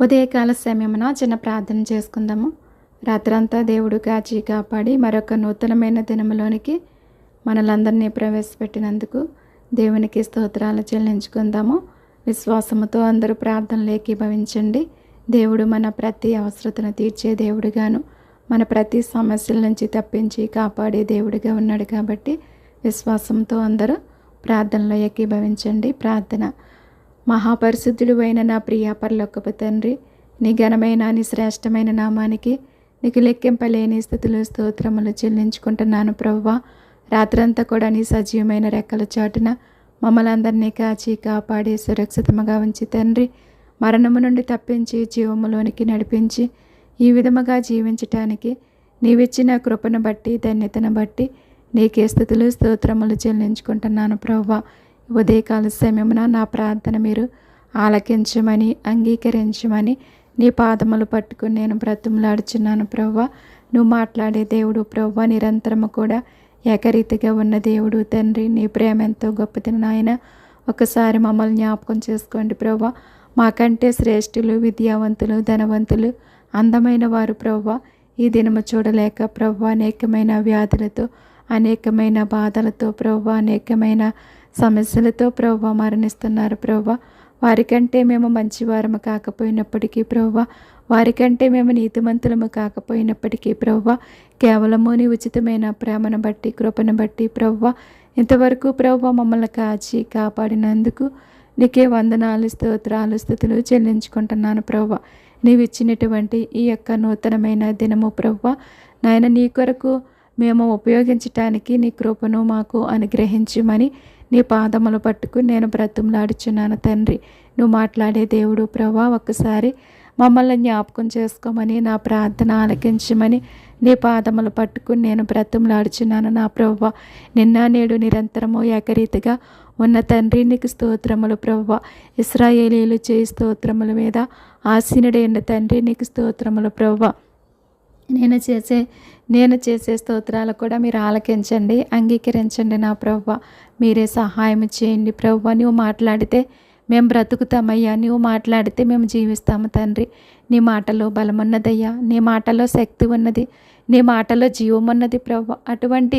ఉదయకాల సమయమున చిన్న ప్రార్థన చేసుకుందాము. రాత్రంతా దేవుడు కాచి కాపాడి మరొక నూతనమైన దినములోనికి మనలందరినీ ప్రవేశపెట్టినందుకు దేవునికి స్తోత్రాలు చెల్లించుకుందాము. విశ్వాసముతో అందరూ ప్రార్థనలు ఏకీభవించండి. దేవుడు మన ప్రతి అవసరతను తీర్చే దేవుడుగాను, మన ప్రతి సమస్యల నుంచి తప్పించి కాపాడే దేవుడిగా ఉన్నాడు. కాబట్టి విశ్వాసంతో అందరూ ప్రార్థనలో ఏకీభవించండి. ప్రార్థన. మహాపరిశుద్ధుడు అయిన నా ప్రియ పరలోకపు తండ్రి, నీ ఘనమైన నీ శ్రేష్టమైన నామానికి నీకు లెక్కింపలేని స్థితులు స్తోత్రములు చెల్లించుకుంటున్నాను ప్రభువా. రాత్రంతా కూడా నీ సజీవమైన రెక్కల చాటున మమ్మల్ని అందరినీ కాచి కాపాడి సురక్షితముగా ఉంచి తండ్రి, మరణము నుండి తప్పించి జీవములోనికి నడిపించి ఈ విధముగా జీవించటానికి నీవిచ్చిన కృపను బట్టి ధన్యతను బట్టి నీకే స్థుతులు స్తోత్రములు చెల్లించుకుంటున్నాను ప్రభువా. ఉదయకాల సమయమున నా ప్రార్థన మీరు ఆలకించమని అంగీకరించమని నీ పాదములు పట్టుకుని నేను బ్రతుములాడుచున్నాను ప్రభువా. నువ్వు మాట్లాడే దేవుడు ప్రభువా, నిరంతరము కూడా ఏకరీతిగా ఉన్న దేవుడు తండ్రి. నీ ప్రేమ ఎంతో గొప్పది నాయన. ఒకసారి మమ్మల్ని జ్ఞాపకం చేసుకోండి ప్రభువా. మాకంటే శ్రేష్ఠులు, విద్యావంతులు, ధనవంతులు, అందమైన వారు ప్రభువా ఈ దినము చూడలేక ప్రభువా అనేకమైన వ్యాధులతో, అనేకమైన బాధలతో ప్రభువా, అనేకమైన సమస్యలతో ప్రభువా మరణిస్తున్నారు ప్రభువా. వారికంటే మేము మంచివారము కాకపోయినప్పటికీ ప్రభువా, వారికంటే మేము నీతిమంతులము కాకపోయినప్పటికీ ప్రభువా, కేవలము నీ ఉచితమైన ప్రేమను బట్టి కృపను బట్టి ప్రభువా ఇంతవరకు ప్రభువా మమ్మల్ని కాచి కాపాడినందుకు నీకే వందనాలు, స్తోత్రాలు, స్తుతులు చెల్లించుకుంటున్నాను ప్రభువా. నీవు ఇచ్చినటువంటి ఈ యొక్క నూతనమైన దినము ప్రభువా నాయన, నీ కొరకు మేము ఉపయోగించటానికి నీ కృపను మాకు అనుగ్రహించమని నీ పాదములు పట్టుకుని నేను బ్రతుములాడుచున్నాను తండ్రి. నువ్వు మాట్లాడే దేవుడు ప్రభువా, ఒక్కసారి మమ్మల్ని జ్ఞాపకం చేసుకోమని నా ప్రార్థన ఆలకించమని నీ పాదములు పట్టుకుని నేను బ్రతుములాడుచున్నాను నా ప్రభువా. నిన్న నేడు నిరంతరము ఏకరీతిగా ఉన్న తండ్రి నీకు స్తోత్రములు ప్రభువా. ఇశ్రాయేలీయులు చేయి స్తోత్రముల మీద ఆసీనుడైన తండ్రి నీకు స్తోత్రములు ప్రభువా. నేను చేసే స్తోత్రాలు కూడా మీరు ఆలకించండి, అంగీకరించండి నా ప్రభువా. మీరే సహాయం చేయండి ప్రభువా. నువ్వు మాట్లాడితే మేము బ్రతుకుతామయ్యా, నువ్వు మాట్లాడితే మేము జీవిస్తాము తండ్రి. నీ మాటలో బలం ఉన్నదయ్యా, నీ మాటలో శక్తి ఉన్నది, నీ మాటలో జీవం ఉన్నది ప్రభువా. అటువంటి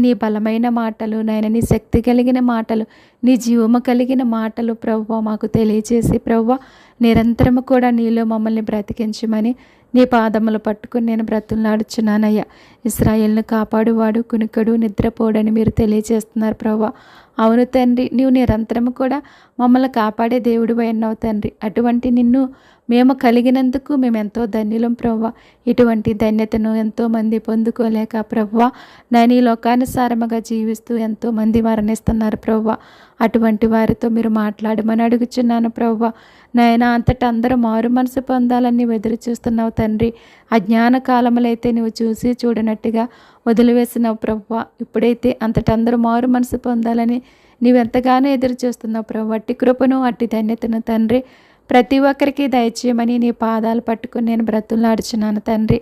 నీ బలమైన మాటలు, నీ శక్తి కలిగిన మాటలు, నీ జీవము కలిగిన మాటలు ప్రభువా మాకు తెలియజేసి ప్రభువా నిరంతరము కూడా నీలో మమ్మల్ని బ్రతికించమని నీ పాదములు పట్టుకుని నేను బ్రతులాడుచున్నానయ్యా. ఇశ్రాయేలును కాపాడువాడు కునుకడు నిద్రపోడని మీరు తెలియజేస్తున్నారు ప్రభువా. అవును తండ్రి, నీవు నిరంతరము కూడా మమ్మల్ని కాపాడే దేవుడు అయినావు తండ్రి. అటువంటి నిన్ను మేము కలిగినందుకు మేము ఎంతో ధన్యులం ప్రభువా. ఇటువంటి ధన్యతను ఎంతోమంది పొందుకోలేక ప్రభువా నేను ఈ లోకానుసారముగా జీవిస్తూ ఎంతోమంది మరణిస్తున్నారు ప్రభువా. అటువంటి వారితో మీరు మాట్లాడమని అడుగుచున్నాను ప్రభువా. నాయన, అంతటా అందరూ మారు మనసు పొందాలని నువ్వు ఎదురు చూస్తున్నావు తండ్రి. అజ్ఞాన కాలములైతే నువ్వు చూసి చూడనట్టుగా వదిలివేసినావు ప్రభువా. ఇప్పుడైతే అంతటా అందరూ మారు మనసు పొందాలని నీవెంతగానో ఎదురు చూస్తున్నావు ప్రభు. అట్టి కృపను అట్టి ధన్యతను తండ్రి ప్రతి ఒక్కరికి దయచేయమని నీ పాదాలు పట్టుకుని నేను బ్రతులాడుచున్నాను తండ్రి.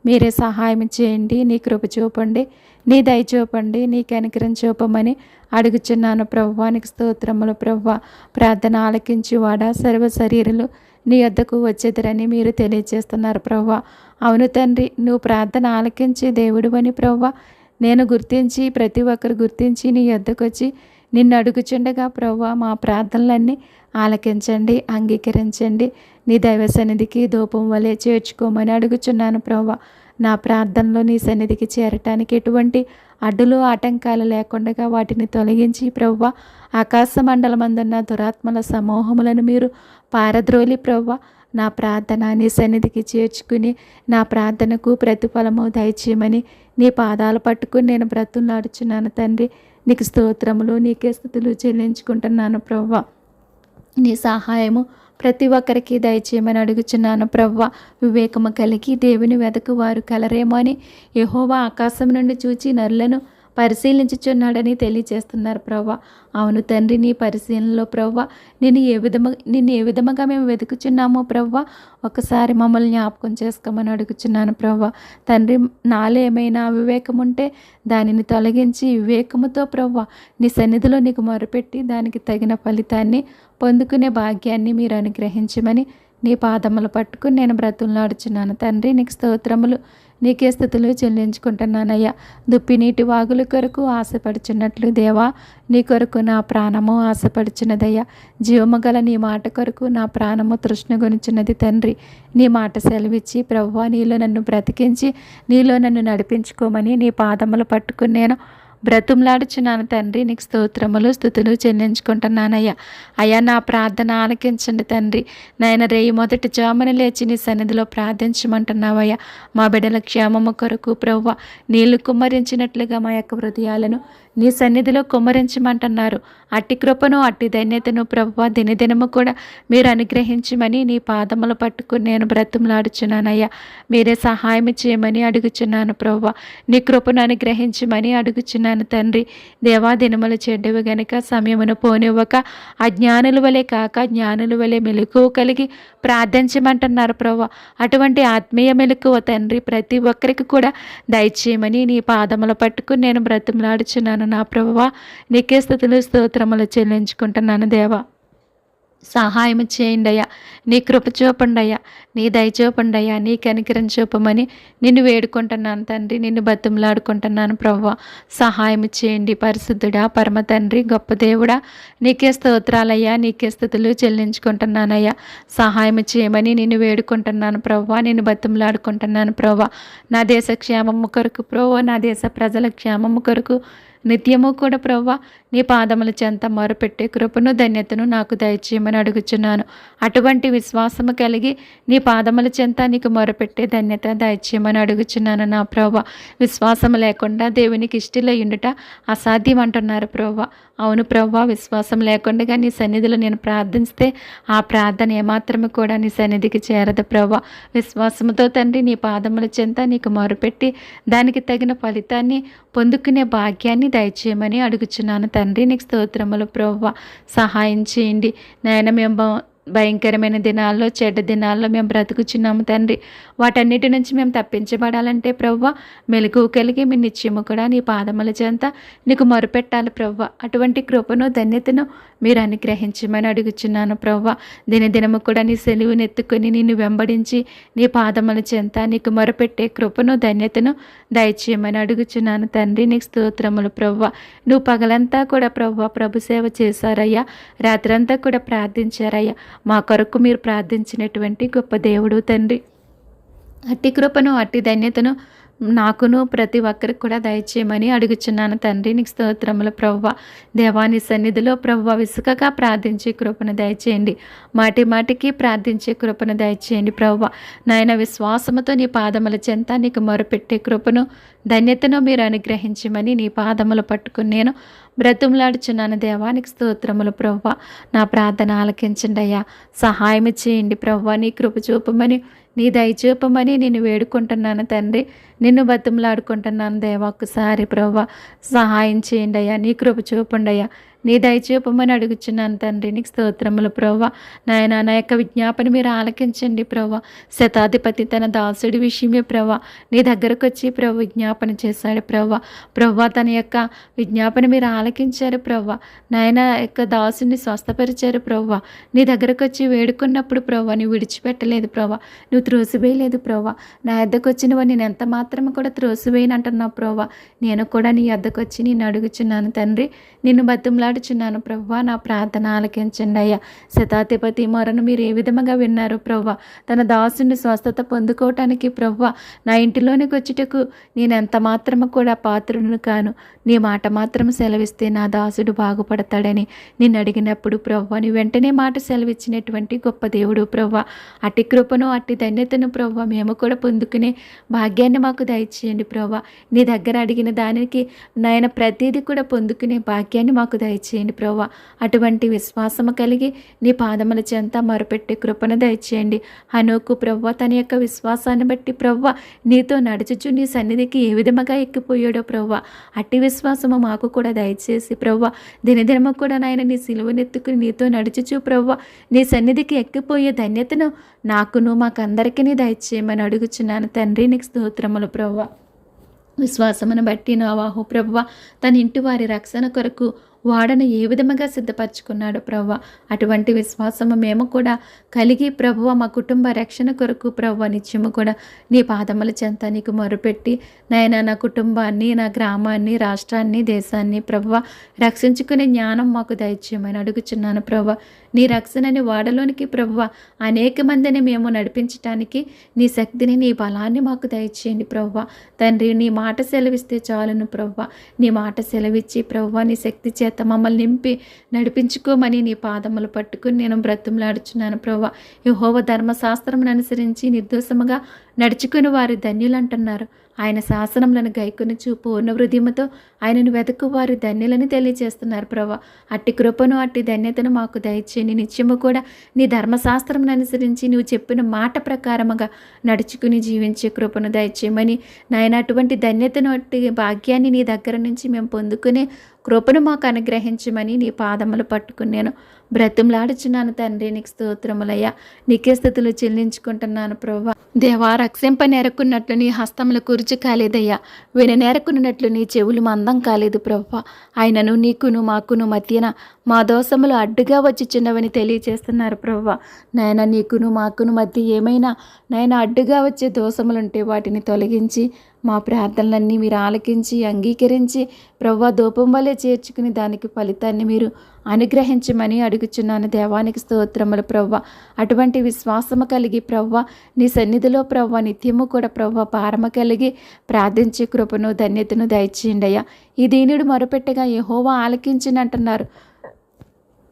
మీరే సహాయం చేయండి, నీ కృప చూపండి, నీ దయ చూపండి, నీ కనికరం చూపమని అడుగుచున్నాను ప్రభువానికి స్తోత్రములు ప్రభువా. ప్రార్థన ఆలకించి వాడా సర్వ శరీరులు నీ వద్దకు వచ్చేదరని మీరు తెలియజేస్తున్నారు ప్రభువా. అవును తండ్రి, నువ్వు ప్రార్థన ఆలకించే దేవుడు అని ప్రభువా నేను గుర్తించి ప్రతి ఒక్కరు గుర్తించి నీ వద్దకు వచ్చి నిన్ను అడుగుచుండగా ప్రభువా మా ప్రార్థనలన్నీ ఆలకించండి, అంగీకరించండి. నీ దైవ సన్నిధికి ధూపం వలె చేర్చుకోమని అడుగుచున్నాను ప్రభువా. నా ప్రార్థనలో నీ సన్నిధికి చేరటానికి ఎటువంటి అడ్డులు ఆటంకాలు లేకుండా వాటిని తొలగించి ప్రభువా ఆకాశ మండలమందున్న దురాత్మల సమూహములను మీరు పారద్రోలి ప్రభువా నా ప్రార్థన నీ సన్నిధికి చేర్చుకుని నా ప్రార్థనకు ప్రతిఫలము దయచేయమని నీ పాదాలు పట్టుకుని నేను బ్రతులాడుచున్నాను తండ్రి. నీకు స్తోత్రములు, నీకే స్తుతులు చెల్లించుకుంటున్నాను ప్రభువా. నీ సహాయము ప్రతి ఒక్కరికి దయచేయమని అడుగుచున్నాను ప్రభువా. వివేకము కలిగి దేవుని వెదకు వారు కలరేమో అని యెహోవా ఆకాశం నుండి చూచి నరులను పరిశీలించుచున్నాడని తెలియజేస్తున్నారు ప్రభువా. అవును తండ్రి, నీ పరిశీలనలో ప్రభువా నిన్ను ఏ విధముగా మేము వెతుకుచున్నామో ప్రభువా ఒకసారి మమ్మల్ని జ్ఞాపకం చేసుకోమని అడుగుచున్నాను ప్రభువా. తండ్రి, నాలో ఏమైనా అవివేకం ఉంటే దానిని తొలగించి వివేకముతో ప్రభువా నీ సన్నిధిలో నీకు మొరపెట్టి దానికి తగిన ఫలితాన్ని పొందుకునే భాగ్యాన్ని మీరు అనుగ్రహించమని నీ పాదములు పట్టుకుని నేను బ్రతుకులాడుచున్నాను తండ్రి. నీకు స్తోత్రములు, నీకే స్థుతులు చెల్లించుకుంటున్నానయ్యా. దుప్పి నీటి వాగుల కొరకు ఆశపడుచున్నట్లు దేవా, నీ కొరకు నా ప్రాణము ఆశపడుచున్నదయ్యా. జీవము గల నీ మాట కొరకు నా ప్రాణము తృష్ణగొనుచున్నది తండ్రి. నీ మాట సెలవిచ్చి ప్రభువా, నీలో నన్ను బ్రతికించి నీలో నన్ను నడిపించుకోమని నీ పాదములు పట్టుకుని నేను బ్రతుములాడుచున్నాను తండ్రి. నీకు స్తోత్రములు, స్తుతులు చెల్లించుకుంటున్నానయ్యా. అయ్యా, నా ప్రార్థన ఆలకించండి తండ్రి. నాయన రేయి మొదటి జామున లేచి నీ సన్నిధిలో ప్రార్థించమంటున్నావయ్యా. మా బిడ్డల క్షేమము కొరకు ప్రభువా, నీళ్లు కుమ్మరించినట్లుగా మా యొక్క హృదయాలను నీ సన్నిధిలో కుమ్మరించమంటున్నారు. అట్టి కృపను, అట్టి ధన్యతను ప్రభువా దినదినము కూడా మీరు అనుగ్రహించమని నీ పాదములు పట్టుకుని నేను బ్రతుములాడుచున్నానయ్యా. మీరే సహాయం చేయమని అడుగుచున్నాను ప్రభువా. నీ కృపను అనుగ్రహించమని అడుగుచున్నాను తండ్రి. దేవా, దినములు చెడ్డవి గనుక సమయమును పోనివ్వక అజ్ఞానుల వలె కాక జ్ఞానుల వలె మెలకువ కలిగి ప్రార్థించమంటున్నారు ప్రభువా. అటువంటి ఆత్మీయ మెలకువ తండ్రి ప్రతి ఒక్కరికి కూడా దయచేయమని నీ పాదములు పట్టుకుని నేను బ్రతుములాడుచున్నాను నా ప్రభువా. నీకే స్తుతులు, స్తోత్రములు చెల్లించుకుంటున్నాను దేవా. సహాయం చేయండి అయ్యా. నీ కృప చూపండి అయ్యా, నీ దయ చూపండి అయ్యా, నీ కనికరం చూపమని నిన్ను వేడుకుంటున్నాను తండ్రి. నిన్ను బతిమలాడుకుంటున్నాను ప్రభువా. సహాయం చేయండి పరిశుద్ధుడా, పరమ తండ్రి, గొప్ప దేవుడా. నీకే స్తోత్రాలయ్యా, నీకే స్తుతులు చెల్లించుకుంటున్నానయ్యా. సహాయం చేయమని నిన్ను వేడుకుంటున్నాను ప్రభువా. నిన్ను బతిమలాడుకుంటున్నాను ప్రభువా. నా దేశ క్షేమము కొరకు ప్రభువా, నా దేశ ప్రజల క్షేమము కొరకు నిత్యము కూడా ప్రభువా నీ పాదముల చెంత మొరపెట్టే కృపను, ధన్యతను నాకు దయచేయమని అడుగుచున్నాను. అటువంటి విశ్వాసము కలిగి నీ పాదముల చెంత నీకు మొరపెట్టే ధన్యత దయచేయమని అడుగుచున్నాను నా ప్రభువా. విశ్వాసం లేకుండా దేవునికి ఇష్టలై ఉండుట అసాధ్యం అంటున్నారు ప్రభువా. అవును ప్రభువా, విశ్వాసం లేకుండా నీ సన్నిధిలో నేను ప్రార్థిస్తే ఆ ప్రార్థన ఏమాత్రము కూడా నీ సన్నిధికి చేరదు ప్రభువా. విశ్వాసముతో తండ్రి నీ పాదముల చెంత నీకు మొరపెట్టి దానికి తగిన ఫలితాన్ని పొందుకునే భాగ్యాన్ని దయచేయమని అడుగుచున్నాను తండ్రి. నీకు స్తోత్రములు ప్రభువా. సహాయం చేయండి నాయన. మేము భయంకరమైన దినాల్లో, చెడ్డ దినాల్లో మేము బ్రతుకుచున్నాము తండ్రి. వాటన్నిటి నుంచి మేము తప్పించబడాలంటే ప్రభువా మెలకువ కలిగి మీ నిత్యము కూడా నీ పాదముల చెంత నీకు మొరపెట్టాలి ప్రభువా. అటువంటి కృపను, ధన్యతను మీరు అనుగ్రహించమని అడుగుచున్నాను ప్రభువా. దినదినము కూడా నీ సెలువును ఎత్తుకొని నిన్ను వెంబడించి నీ పాదముల చెంత నీకు మొరపెట్టే కృపను, ధన్యతను దయచేయమని అడుగుచున్నాను తండ్రి. నీకు స్తోత్రములు ప్రభువా. నువ్వు పగలంతా కూడా ప్రభువా ప్రభు సేవ చేశారయ్యా. రాత్రంతా కూడా ప్రార్థించారయ్యా. మా కొరకు మీరు ప్రార్థించినటువంటి గొప్ప దేవుడు తండ్రి. అట్టి కృపను, అట్టి ధన్యతను నాకును ప్రతి ఒక్కరికి కూడా దయచేయమని అడుగుచున్నాను తండ్రి. నీకు స్తోత్రములు ప్రభువా. దేవాని సన్నిధిలో ప్రభువా విసుకగా ప్రార్థించే కృపను దయచేయండి. మాటి మాటికి ప్రార్థించే కృపను దయచేయండి ప్రభువా. నాయన విశ్వాసముతో నీ పాదముల చెంత నీకు మొరపెట్టే కృపను, ధన్యతను మీరు అనుగ్రహించమని నీ పాదములు పట్టుకుని నేను బ్రతుములాడుచున్నాను దేవా. నీకు స్తోత్రములు ప్రభువా. నా ప్రార్థన ఆలకించండి అయ్యా. సహాయం చేయండి ప్రభువా. నీ కృప చూపమని, నీ దయ చూపమని నిన్ను వేడుకుంటున్నాను తండ్రి. నిన్ను బతిమలాడుకుంటున్నాను దేవా. ఒక్కసారి ప్రభువా సహాయం చేయండి అయ్యా. నీ కృప చూపండి అయ్యా. నీ దయ చూపమని అడుగుచున్నాను తండ్రి. నీకు స్తోత్రములు ప్రభువా. నాయన నా యొక్క విజ్ఞాపన మీరు ఆలకించండి ప్రభువా. శతాధిపతి తన దాసుడి విషయమే ప్రభువా నీ దగ్గరకు వచ్చి ప్రభు విజ్ఞాపన చేశాడు ప్రభువా. ప్రభువా తన యొక్క విజ్ఞాపన మీరు ఆలకించారు ప్రభువా. నాయన యొక్క దాసుని స్వస్థపరిచారు ప్రభువా. నీ దగ్గరకు వచ్చి వేడుకున్నప్పుడు ప్రభువా నువ్వు విడిచిపెట్టలేదు ప్రభువా. నువ్వు త్రోసివేయలేదు ప్రభువా. నా యొద్దకు వచ్చినవా నేను ఎంత మాత్రం కూడా త్రోసివేయను అంటున్నావు ప్రభువా. నేను కూడా నీ యొద్దకు వచ్చి నేను అడుగుచున్నాను తండ్రి. నిన్ను బతిమలాడుచున్నాను ప్రభువా. నా ప్రార్థన ఆలకించండి అయ్యా. శతాధిపతి మొరను మీరు ఏ విధముగా విన్నారు ప్రభువా. తన దాసుని స్వస్థత పొందుకోవటానికి ప్రభువా నా ఇంటిలోనికి వచ్చుటకు నేను ఎంత మాత్రము కూడా పాత్రును కాను. నీ మాట మాత్రం సెలవిస్తే నా దాసుడు బాగుపడతాడని నిన్ను అడిగినప్పుడు ప్రభువా నీ వెంటనే మాట సెలవిచ్చినటువంటి గొప్ప దేవుడు ప్రభువా. అట్టి కృపను, అట్టి ధన్యతను ప్రభువా మేము కూడా పొందుకునే భాగ్యాన్ని మాకు దయచేయండి ప్రభువా. నీ దగ్గర అడిగిన దానికి నాయన ప్రతిదీ కూడా పొందుకునే భాగ్యాన్ని మాకు దయచేయండి ప్రభువా. అటువంటి విశ్వాసము కలిగి నీ పాదముల చెంత మొరపెట్టే కృపను దయచేయండి. హనోకు ప్రభువా తన యొక్క విశ్వాసాన్ని బట్టి ప్రభువా నీతో నడుచుచు నీ సన్నిధికి ఏ విధముగా ఎక్కిపోయాడో ప్రభువా అట్టి విశ్వాసము మాకు కూడా దయచేసి ప్రభువా దినదినము కూడా నాయన నీ సిలువనెత్తుకుని నీతో నడుచుచు ప్రభువా నీ సన్నిధికి ఎక్కిపోయే ధన్యతను నాకును మాకందరికీ దయచేయమని అడుగుచున్నాను తండ్రి. నీకు స్తోత్రములు ప్రభువా. విశ్వాసమును బట్టి నోవాహు ప్రభువా తన ఇంటి వారి రక్షణ కొరకు వాడను ఏ విధముగా సిద్ధపరచుకున్నాడు ప్రభువ. అటువంటి విశ్వాసము మేము కూడా కలిగి ప్రభువ మా కుటుంబ రక్షణ కొరకు ప్రభువ నిత్యము కూడా నీ పాదముల చెంత నీకు మొరుపెట్టి నాయన నా కుటుంబాన్ని, నా గ్రామాన్ని, రాష్ట్రాన్ని, దేశాన్ని ప్రభువ రక్షించుకునే జ్ఞానం మాకు దయచేయమని అడుగుచున్నాను ప్రభువ. నీ రక్షణని వాడలోనికి ప్రభువ అనేక మందిని మేము నడిపించటానికి నీ శక్తిని, నీ బలాన్ని మాకు దయచేయండి ప్రభువ. తండ్రి నీ మాట సెలవిస్తే చాలును ప్రభువ. నీ మాట సెలవిచ్చి ప్రభువ నీ శక్తి చేత మమ్మల్ని నింపి నడిపించుకోమని నీ పాదములు పట్టుకుని నేను బ్రతుములాడుచున్నాను ప్రభువ. యెహోవా ధర్మశాస్త్రమును అనుసరించి నిర్దోషముగా నడుచుకుని వారు ధన్యులంటున్నారు. ఆయన శాసనములను గైకొనుచు పూర్ణ హృదయముతో ఆయనను వెతుకు వారి ధన్యులని తెలియజేస్తున్నారు ప్రభా. అట్టి కృపను, అట్టి ధన్యతను మాకు దయచేయండి. నిత్యము కూడా నీ ధర్మశాస్త్రమును అనుసరించి నువ్వు చెప్పిన మాట ప్రకారముగా నడుచుకుని జీవించే కృపను దయచేయమని నాయన అటువంటి ధన్యతను, అట్టి భాగ్యాన్ని నీ దగ్గర నుంచి మేము పొందుకునే కృపను మాకు అనుగ్రహించమని నీ పాదములు పట్టుకుని నేను బ్రతుములాడుచున్నాను తండ్రి. నీకు స్తోత్రములయ్యా, నీకే స్థుతులు చెల్లించుకుంటున్నాను ప్రభువా. దేవా, రక్షింప నేరకున్నట్లు నీ హస్తములు కురుచు కాలేదయ్యా, విననేరకున్నట్లు నీ చెవులు మందం కాలేదు ప్రభువా. ఆయనను నీకును మాకును మధ్యన మా దోషములు అడ్డుగా వచ్చి చిన్నవని తెలియచేస్తున్నారు ప్రభువా. నాయన నీకును మాకును మధ్య ఏమైనా నాయన అడ్డుగా వచ్చే దోషములుంటే వాటిని తొలగించి మా ప్రార్థనలన్నీ మీరు ఆలకించి అంగీకరించి ప్రభువా ధూపం వలె చేర్చుకుని దానికి ఫలితాన్ని మీరు అనుగ్రహించమని అడుగుచున్నాను. దేవానికి స్తోత్రములు ప్రభువా. అటువంటి విశ్వాసము కలిగి ప్రభువా నీ సన్నిధిలో ప్రభువా నిత్యము కూడా ప్రభువా భారము కలిగి ప్రార్థించే కృపను, ధన్యతను దయచేయండి అయ్యా. ఈ దీనుడు మొరపెట్టగా యెహోవా ఆలకించినంటున్నారు.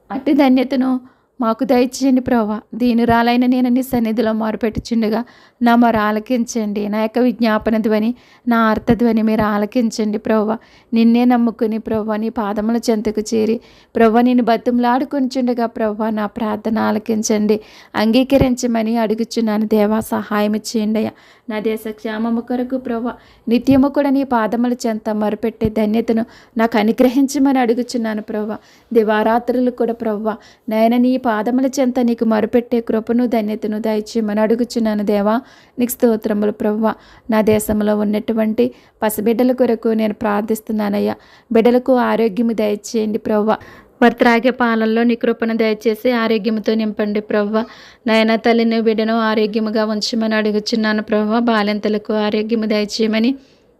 అట్టి ధన్యతను మాకు దయచేయండి ప్రభా. దీనురాలైన నేను నీ సన్నిధిలో మొరపెట్టుచుండగా నా మొర ఆలకించండి. నా యొక్క విజ్ఞాపన ధ్వని, నా అర్థధ్వని మీరు ఆలకించండి ప్రభా. నిన్నే నమ్ముకుని ప్రభా నీ పాదముల చెంతకు చేరి ప్రభా నేను బతుములాడుకొనిచుండగా ప్రభా నా ప్రార్థన ఆలకించండి, అంగీకరించమని అడుగుచున్నాను. దేవా సహాయం చేయండి అయ్యా. నా దేశ క్షేమము కొరకు ప్రభా నిత్యము కూడా నీ పాదముల చెంత మొరపెట్టే ధన్యతను నాకు అనుగ్రహించమని అడుగుచున్నాను ప్రభా. దివారాత్రులు కూడా ప్రభా నాయన నీ పాదముల చెంత నీకు మొరపెట్టే కృపను, ధన్యతను దయచేయమని అడుగుచున్నాను. దేవా నీకు స్తోత్రములు ప్రభువా. నా దేశంలో ఉన్నటువంటి పసిబిడ్డల కొరకు నేను ప్రార్థిస్తున్నానయ్యా. బిడ్డలకు ఆరోగ్యము దయచేయండి ప్రభువా. వారు త్రాగే పాలల్లో నీ కృపను దయచేసి ఆరోగ్యంతో నింపండి ప్రభువా. నాయన తల్లిని బిడ్డను ఆరోగ్యముగా ఉంచమని అడుగుచున్నాను ప్రభువా. బాలింతలకు ఆరోగ్యము దయచేయమని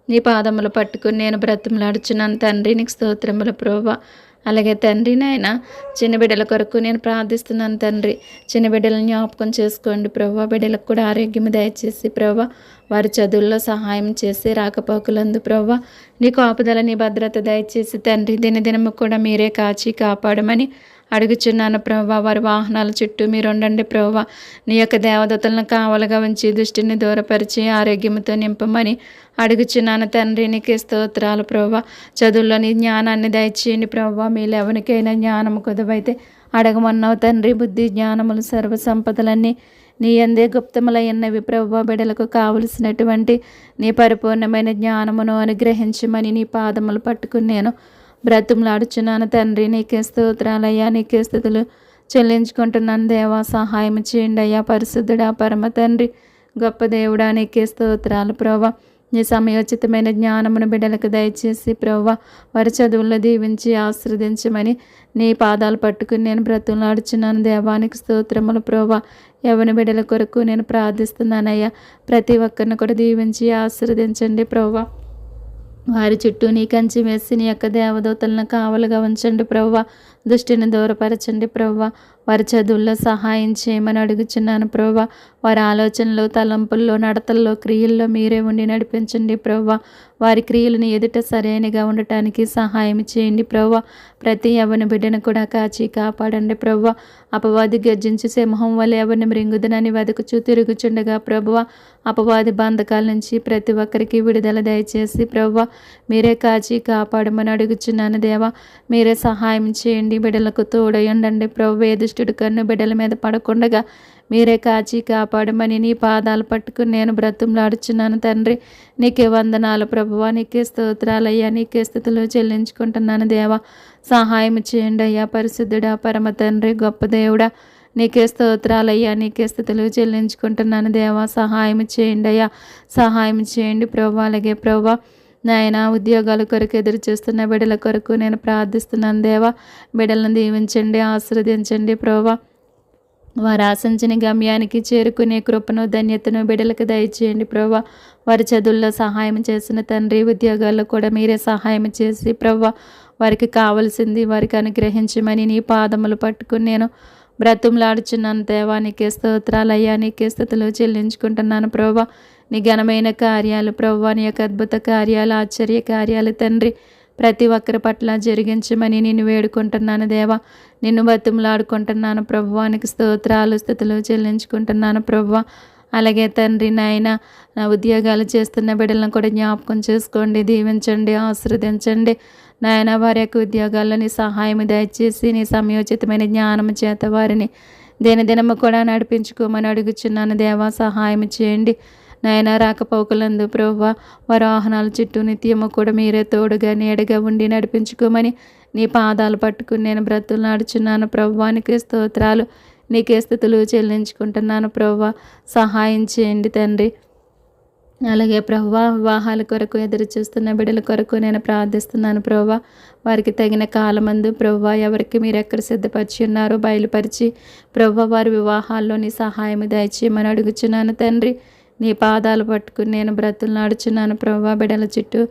నీ పాదములు పట్టుకుని నేను బ్రతిమలాడుచున్నాను తండ్రి. నీకు స్తోత్రములు ప్రభువా. అలాగే తండ్రి నాయన చిన్న బిడ్డల కొరకు నేను ప్రార్థిస్తున్నాను తండ్రి. చిన్న బిడ్డలను జ్ఞాపకం చేసుకోండి ప్రభువా. బిడ్డలకు కూడా ఆరోగ్యం దయచేసి ప్రభువా వారి చదువుల్లో సహాయం చేసి రాకపోకలందు ప్రభువా నీ కాపుదల, నీ భద్రత దయచేసి తండ్రి దినదినము కూడా మీరే కాచి కాపాడమని అడుగుచున్నాను ప్రభువా. వారి వాహనాల చుట్టూ మీరు ఉండండి ప్రభువా. నీ యొక్క దేవదూతలను కావలుగా ఉంచి దృష్టిని దూరపరిచి ఆరోగ్యంతో నింపమని అడుగుచున్నాను తండ్రి. నీకే స్తోత్రాలు ప్రభువా. చదువుల్లో నీ జ్ఞానాన్ని దయచేయండి ప్రభువా. మీలో ఎవరికైనా జ్ఞానము కొదవైతే అడగమన్నావు తండ్రి. బుద్ధి జ్ఞానములు సర్వ సంపదలన్నీ నీ అందే గుప్తములైనవి ప్రభువా. బిడ్డలకు కావలసినటువంటి నీ పరిపూర్ణమైన జ్ఞానమును అనుగ్రహించమని నీ పాదములు పట్టుకుని నేను బ్రతుములాడుచున్నాను తండ్రి. నీకే స్తోత్రాలయ్యా, నీకే స్తుతులు చెల్లించుకుంటున్నాను. దేవా సహాయం చేయండి అయ్యా. పరిశుద్ధుడా, పరమ తండ్రి, గొప్ప దేవుడా, నీకే స్తోత్రాలు ప్రభువా. నీ సమయోచితమైన జ్ఞానమును బిడ్డలకు దయచేసి ప్రభువా వారి చదువుల్లో దీవించి ఆశీర్వదించమని నీ పాదాలు పట్టుకుని నేను బ్రతుములాడుచున్నాను. దేవానికి స్తోత్రములు ప్రభువా. యవ్వన బిడ్డల కొరకు నేను ప్రార్థిస్తున్నానయ్యా. ప్రతి ఒక్కరిని కూడా దీవించి ఆశీర్వదించండి ప్రభువా. వారి చుట్టూ నీ కంచి వేసి నీ యొక్క దేవదూతలను కావలుగా ఉంచండి ప్రభువా. దృష్టిని దూరపరచండి ప్రభువా. వారి చదువుల్లో సహాయం చేయమని అడుగుచున్నాను ప్రభువా. వారి ఆలోచనలు, తలంపుల్లో, నడతల్లో, క్రియల్లో మీరే ఉండి నడిపించండి ప్రభువా. వారి క్రియలను ఎదుట సరైనగా ఉండటానికి సహాయం చేయండి ప్రభువా. ప్రతి యవ్వన బిడ్డను కూడా కాచి కాపాడండి ప్రభువా. అపవాది గర్జించి సింహం వల్ల ఎవరిని మృంగుదనని వెతుకుచూ తిరుగుచుండగా ప్రభువా అపవాది బంధకాల నుంచి ప్రతి ఒక్కరికి విడుదల దయచేసి ప్రభువా మీరే కాచి కాపాడమని అడుగుచున్నాను. దేవా మీరే సహాయం చేయండి. బిడ్డలకు తోడయండి ప్రభువా. ఏ దుష్టుడు కన్ను బిడ్డల మీద పడకుండగా మీరే కాచి కాపాడమని నీ పాదాలు పట్టుకుని నేను బ్రతుములాడుచున్నాను తండ్రి. నీకే వందనాలు ప్రభువా. నీకే స్తోత్రాలయ్యా. నీకే స్తుతులు చెల్లించుకుంటున్నాను దేవా. సహాయం చేయండి అయ్యా. పరిశుద్ధుడా, పరమ తండ్రి, గొప్ప దేవుడా, నీకే స్తోత్రాలయ్యా. నీకే స్తుతులు చెల్లించుకుంటున్నాను దేవా. సహాయం చేయండి అయ్యా. సహాయం చేయండి ప్రభువా. అలాగే ప్రభువా నాయన ఉద్యోగాల కొరకు ఎదురు చూస్తున్న బిడ్డల కొరకు నేను ప్రార్థిస్తున్నాను దేవా. బిడ్డలను దీవించండి, ఆశీర్వదించండి ప్రభా. వారు ఆశించిన గమ్యానికి చేరుకునే కృపను, ధన్యతను బిడ్డలకు దయచేయండి ప్రభా. వారి చదువుల్లో సహాయం చేసిన తండ్రి, ఉద్యోగాల్లో కూడా మీరే సహాయం చేసి ప్రభా వారికి కావలసింది వారికి అనుగ్రహించమని నీ పాదములు పట్టుకుని నేను బ్రతుములాడుచున్నాను దేవా. నీకే స్తోత్రాలయ్యా, నీకే స్తుతులు చెల్లించుకుంటున్నాను ప్రభా. నీ ఘనమైన కార్యాలు ప్రభా, నీ యొక్క అద్భుత కార్యాలు, ఆశ్చర్య కార్యాలు తండ్రి ప్రతి ఒక్కరి పట్ల జరిగించమని నేను వేడుకుంటున్నాను దేవా. నిన్ను బతిమలాడుకుంటున్నాను ప్రభువానికి స్తోత్రాలు స్తుతులు చెల్లించుకుంటున్నాను ప్రభువా. అలాగే తండ్రి నాయన నా ఉద్యోగాలు చేస్తున్న బిడ్డలను కూడా జ్ఞాపకం చేసుకోండి, దీవించండి, ఆశీర్వదించండి నాయన. వారి యొక్క ఉద్యోగాల్లో నీ సహాయం దయచేసి నీ సమయోచితమైన జ్ఞానం చేత వారిని దినదినము కూడా నడిపించుకోమని అడుగుచున్నాను దేవా. సహాయం చేయండి నాయన. రాకపోకలందు ప్రభువా వారి వాహనాల చుట్టూ నిత్యము కూడా మీరే తోడుగా నీడగా ఉండి నడిపించుకోమని నీ పాదాలు పట్టుకుని నేను బ్రతులాడుచున్నాను ప్రభువా. నీకే స్తోత్రాలు, నీకే స్తుతులు చెల్లించుకుంటున్నాను ప్రభువా. సహాయం చేయండి తండ్రి. అలాగే ప్రభువా వివాహాల కొరకు ఎదురు చూస్తున్న బిడ్డల కొరకు నేను ప్రార్థిస్తున్నాను ప్రభువా. వారికి తగిన కాలమందు ప్రభువా ఎవరికి మీరు ఎక్కడ సిద్ధపరిచి ఉన్నారో బయలుపరిచి ప్రభువా వారి వివాహాల్లో నీ సహాయం దయచేయమని అడుగుచున్నాను తండ్రి. నీ పాదాలు పట్టుకుని నేను బ్రతులాడుచున్నాను ప్రభువా. బిడ్డల చుట్టూ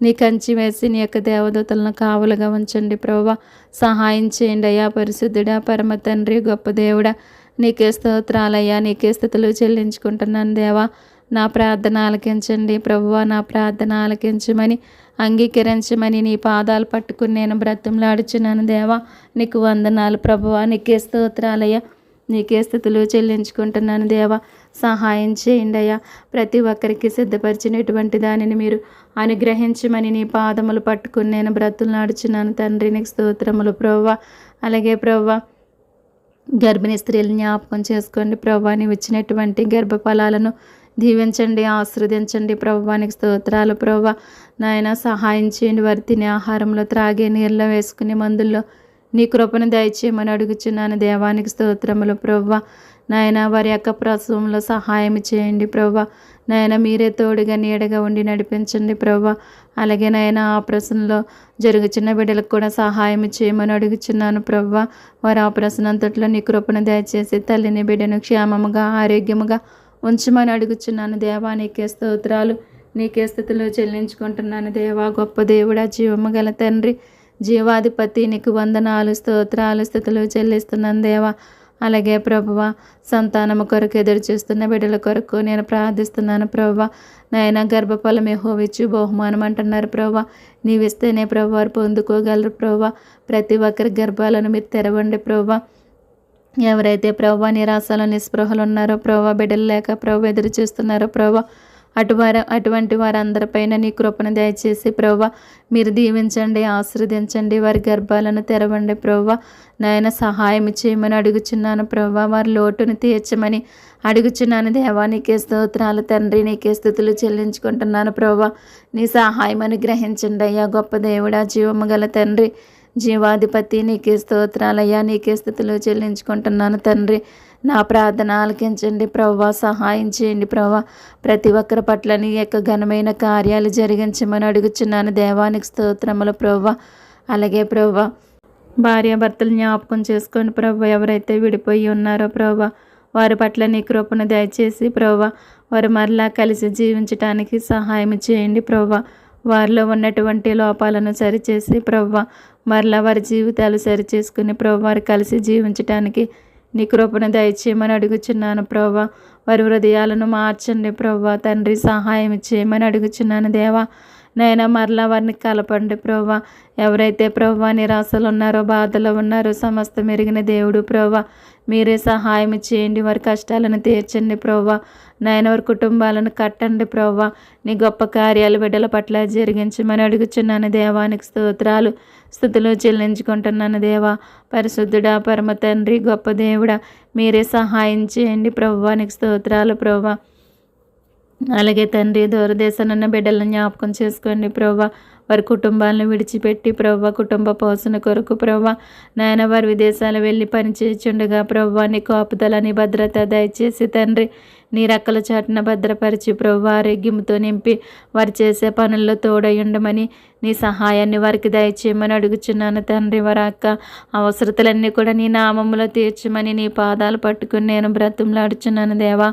నీ కంచి వేసి నీ యొక్క దేవదూతలను కావులుగా ఉంచండి ప్రభువా. సహాయం చేయండి అయ్యా. పరిశుద్ధుడా, పరమ తండ్రి, గొప్ప దేవుడా, నీకే స్తోత్రాలయ్యా, నీకే స్తుతులు చెల్లించుకుంటున్నాను దేవా. నా ప్రార్థన ఆలకించండి ప్రభువా. నా ప్రార్థన ఆలకించమని అంగీకరించమని నీ పాదాలు పట్టుకుని నేను బ్రతులాడుచున్నాను దేవా. నీకు వందనాలు ప్రభువా. నీకే స్తోత్రాలయ్యా, నీకే స్తుతులు చెల్లించుకుంటున్నాను దేవా. సహాయం చేయండి అయ్యా. ప్రతి ఒక్కరికి సిద్ధపరిచినటువంటి దానిని మీరు అనుగ్రహించమని నీ పాదములు పట్టుకుని నేను బ్రతులాడుచున్నాను తండ్రి. నీకు స్తోత్రములు ప్రభువా. అలాగే ప్రభువా గర్భిణీ స్త్రీలు జ్ఞాపకం చేసుకోండి ప్రభువా. నీవు ఇచ్చినటువంటి గర్భఫలాలను దీవించండి, ఆశీర్వదించండి ప్రభువా. నీకు స్తోత్రాలు ప్రభువా. నాయన సహాయం చేయండి. వారు తినే ఆహారంలో, త్రాగే నీళ్ళలో, వేసుకునే మందుల్లో నీ కృపను దయచేయమని అడుగుచున్నాను దేవానికి స్తోత్రములు ప్రభువా. నాయన వారి యొక్క ప్రసవంలో సహాయం చేయండి ప్రభువా. నాయన మీరే తోడుగా నీడగా ఉండి నడిపించండి ప్రభువా. అలాగే నాయన ఆపరేషన్లో జరుగుతున్న బిడ్డలకు కూడా సహాయం చేయమని అడుగుచున్నాను ప్రభువా. వారి ఆపరేషన్ అంతట్లో నీ కృపను దయచేసి తల్లిని బిడ్డను క్షేమముగా ఆరోగ్యముగా ఉంచమని అడుగుచున్నాను దేవా. నీకే స్తోత్రాలు, నీకే స్తుతులు చెల్లించుకుంటున్నాను దేవా. గొప్ప దేవుడా, జీవము గల తండ్రి, జీవాధిపతి, నీకు వందనాలు, స్తోత్రాలు, స్తుతులు చెల్లిస్తున్నాను దేవా. అలాగే ప్రభువా సంతానము కొరకు ఎదురు చూస్తున్న బిడ్డల కొరకు నేను ప్రార్థిస్తున్నాను ప్రభువా. నాయన గర్భఫలం యెహోవాయిచ్చు బహుమానం అంటున్నారు ప్రభువా. నీవిస్తేనే ప్రభు వారు పొందుకోగలరు ప్రభువా. ప్రతి ఒక్కరి గర్భాలను మీరు తెరవండి ప్రభువా. ఎవరైతే ప్రభువా నిరాశలో నిస్పృహలు ఉన్నారో ప్రభువా, బిడ్డలు లేక ప్రభు ఎదురు చూస్తున్నారో ప్రభువా, అటువంటి వారందరిపైన నీ కృపను దయచేసి ప్రభువా మీరు దీవించండి, ఆశీర్వదించండి. వారి గర్భాలను తెరవండి ప్రభువా. నాయన సహాయం చేయమని అడుగుచున్నాను ప్రభువా. వారి లోటును తీర్చమని అడుగుచున్నాను దేవా. నీకే స్తోత్రాలు తండ్రి, నీకే స్తుతులు చెల్లించుకుంటున్నాను ప్రభువా. నీ సహాయం అనుగ్రహించండి అయ్యా. గొప్ప దేవుడా, జీవము గల తండ్రి, జీవాధిపతి, నీకే స్తోత్రాలయ్యా, నీకే స్తుతులు చెల్లించుకుంటున్నాను తండ్రి. నా ప్రార్థన ఆలకించండి ప్రభువా. సహాయం చేయండి ప్రభువా. ప్రతి ఒక్కరి పట్ల నీ యొక్క ఘనమైన కార్యాలు జరిగించమని అడుగుచున్నాను దేవానికి స్తోత్రములు ప్రభువా. అలాగే ప్రభువా భార్యాభర్తలు జ్ఞాపకం చేసుకొని ప్రభువా ఎవరైతే విడిపోయి ఉన్నారో ప్రభువా వారి పట్ల నీ కృపను దయచేసి ప్రభువా వారు మరలా కలిసి జీవించటానికి సహాయం చేయండి ప్రభువా. వారిలో ఉన్నటువంటి లోపాలను సరిచేసి ప్రభువా మరలా వారి జీవితాలు సరిచేసుకుని ప్రభువా వారు కలిసి జీవించటానికి నీ కృపను దయచేయమని అడుగుచున్నాను ప్రభువా. వారి హృదయాలను మార్చండి ప్రభువా. తండ్రి సహాయం చేయమని అడుగుచున్నాను దేవా. నైనా మరలా వారిని కలపండి ప్రభువా. ఎవరైతే ప్రభువా నిరాశలు ఉన్నారో, బాధలో ఉన్నారో సమస్తం ఎరిగిన దేవుడు ప్రభువా మీరే సహాయం చేయండి. వారి కష్టాలను తీర్చండి ప్రభువా. నాయన వారి కుటుంబాలను కట్టండి ప్రభువా. నీ గొప్ప కార్యాలు బిడ్డల పట్ల జరిగించమని అడుగుచున్నాను దేవానికి స్తోత్రాలు, స్తుతులు చెల్లించుకుంటున్నాను దేవా. పరిశుద్ధుడా, పరమ తండ్రి, గొప్ప దేవుడా మీరే సహాయం చేయండి ప్రభువానికి స్తోత్రాలు ప్రభువా. అలాగే తండ్రి దూరదేశానున్న బిడ్డలను జ్ఞాపకం చేసుకోండి ప్రభువా. వారి కుటుంబాలను విడిచిపెట్టి ప్రభా కుటుంబ పోషణ కొరకు ప్రభా నాయన వారి విదేశాలు వెళ్ళి పనిచేయుచుండగా ప్రభా నీ కాపుదల నీ భద్రత దయచేసి తండ్రి నీ రెక్కల చాటున భద్రపరిచి ప్రభు ఆరోగ్యంతో నింపి వారు చేసే పనుల్లో తోడయుండమని నీ సహాయాన్ని వారికి దయచేయమని అడుగుచున్నాను తండ్రి. వారి అక్క అవసరతలన్నీ కూడా నీ నామములో తీర్చమని నీ పాదాలు పట్టుకుని నేను బ్రతిమలాడుచున్నాను దేవా.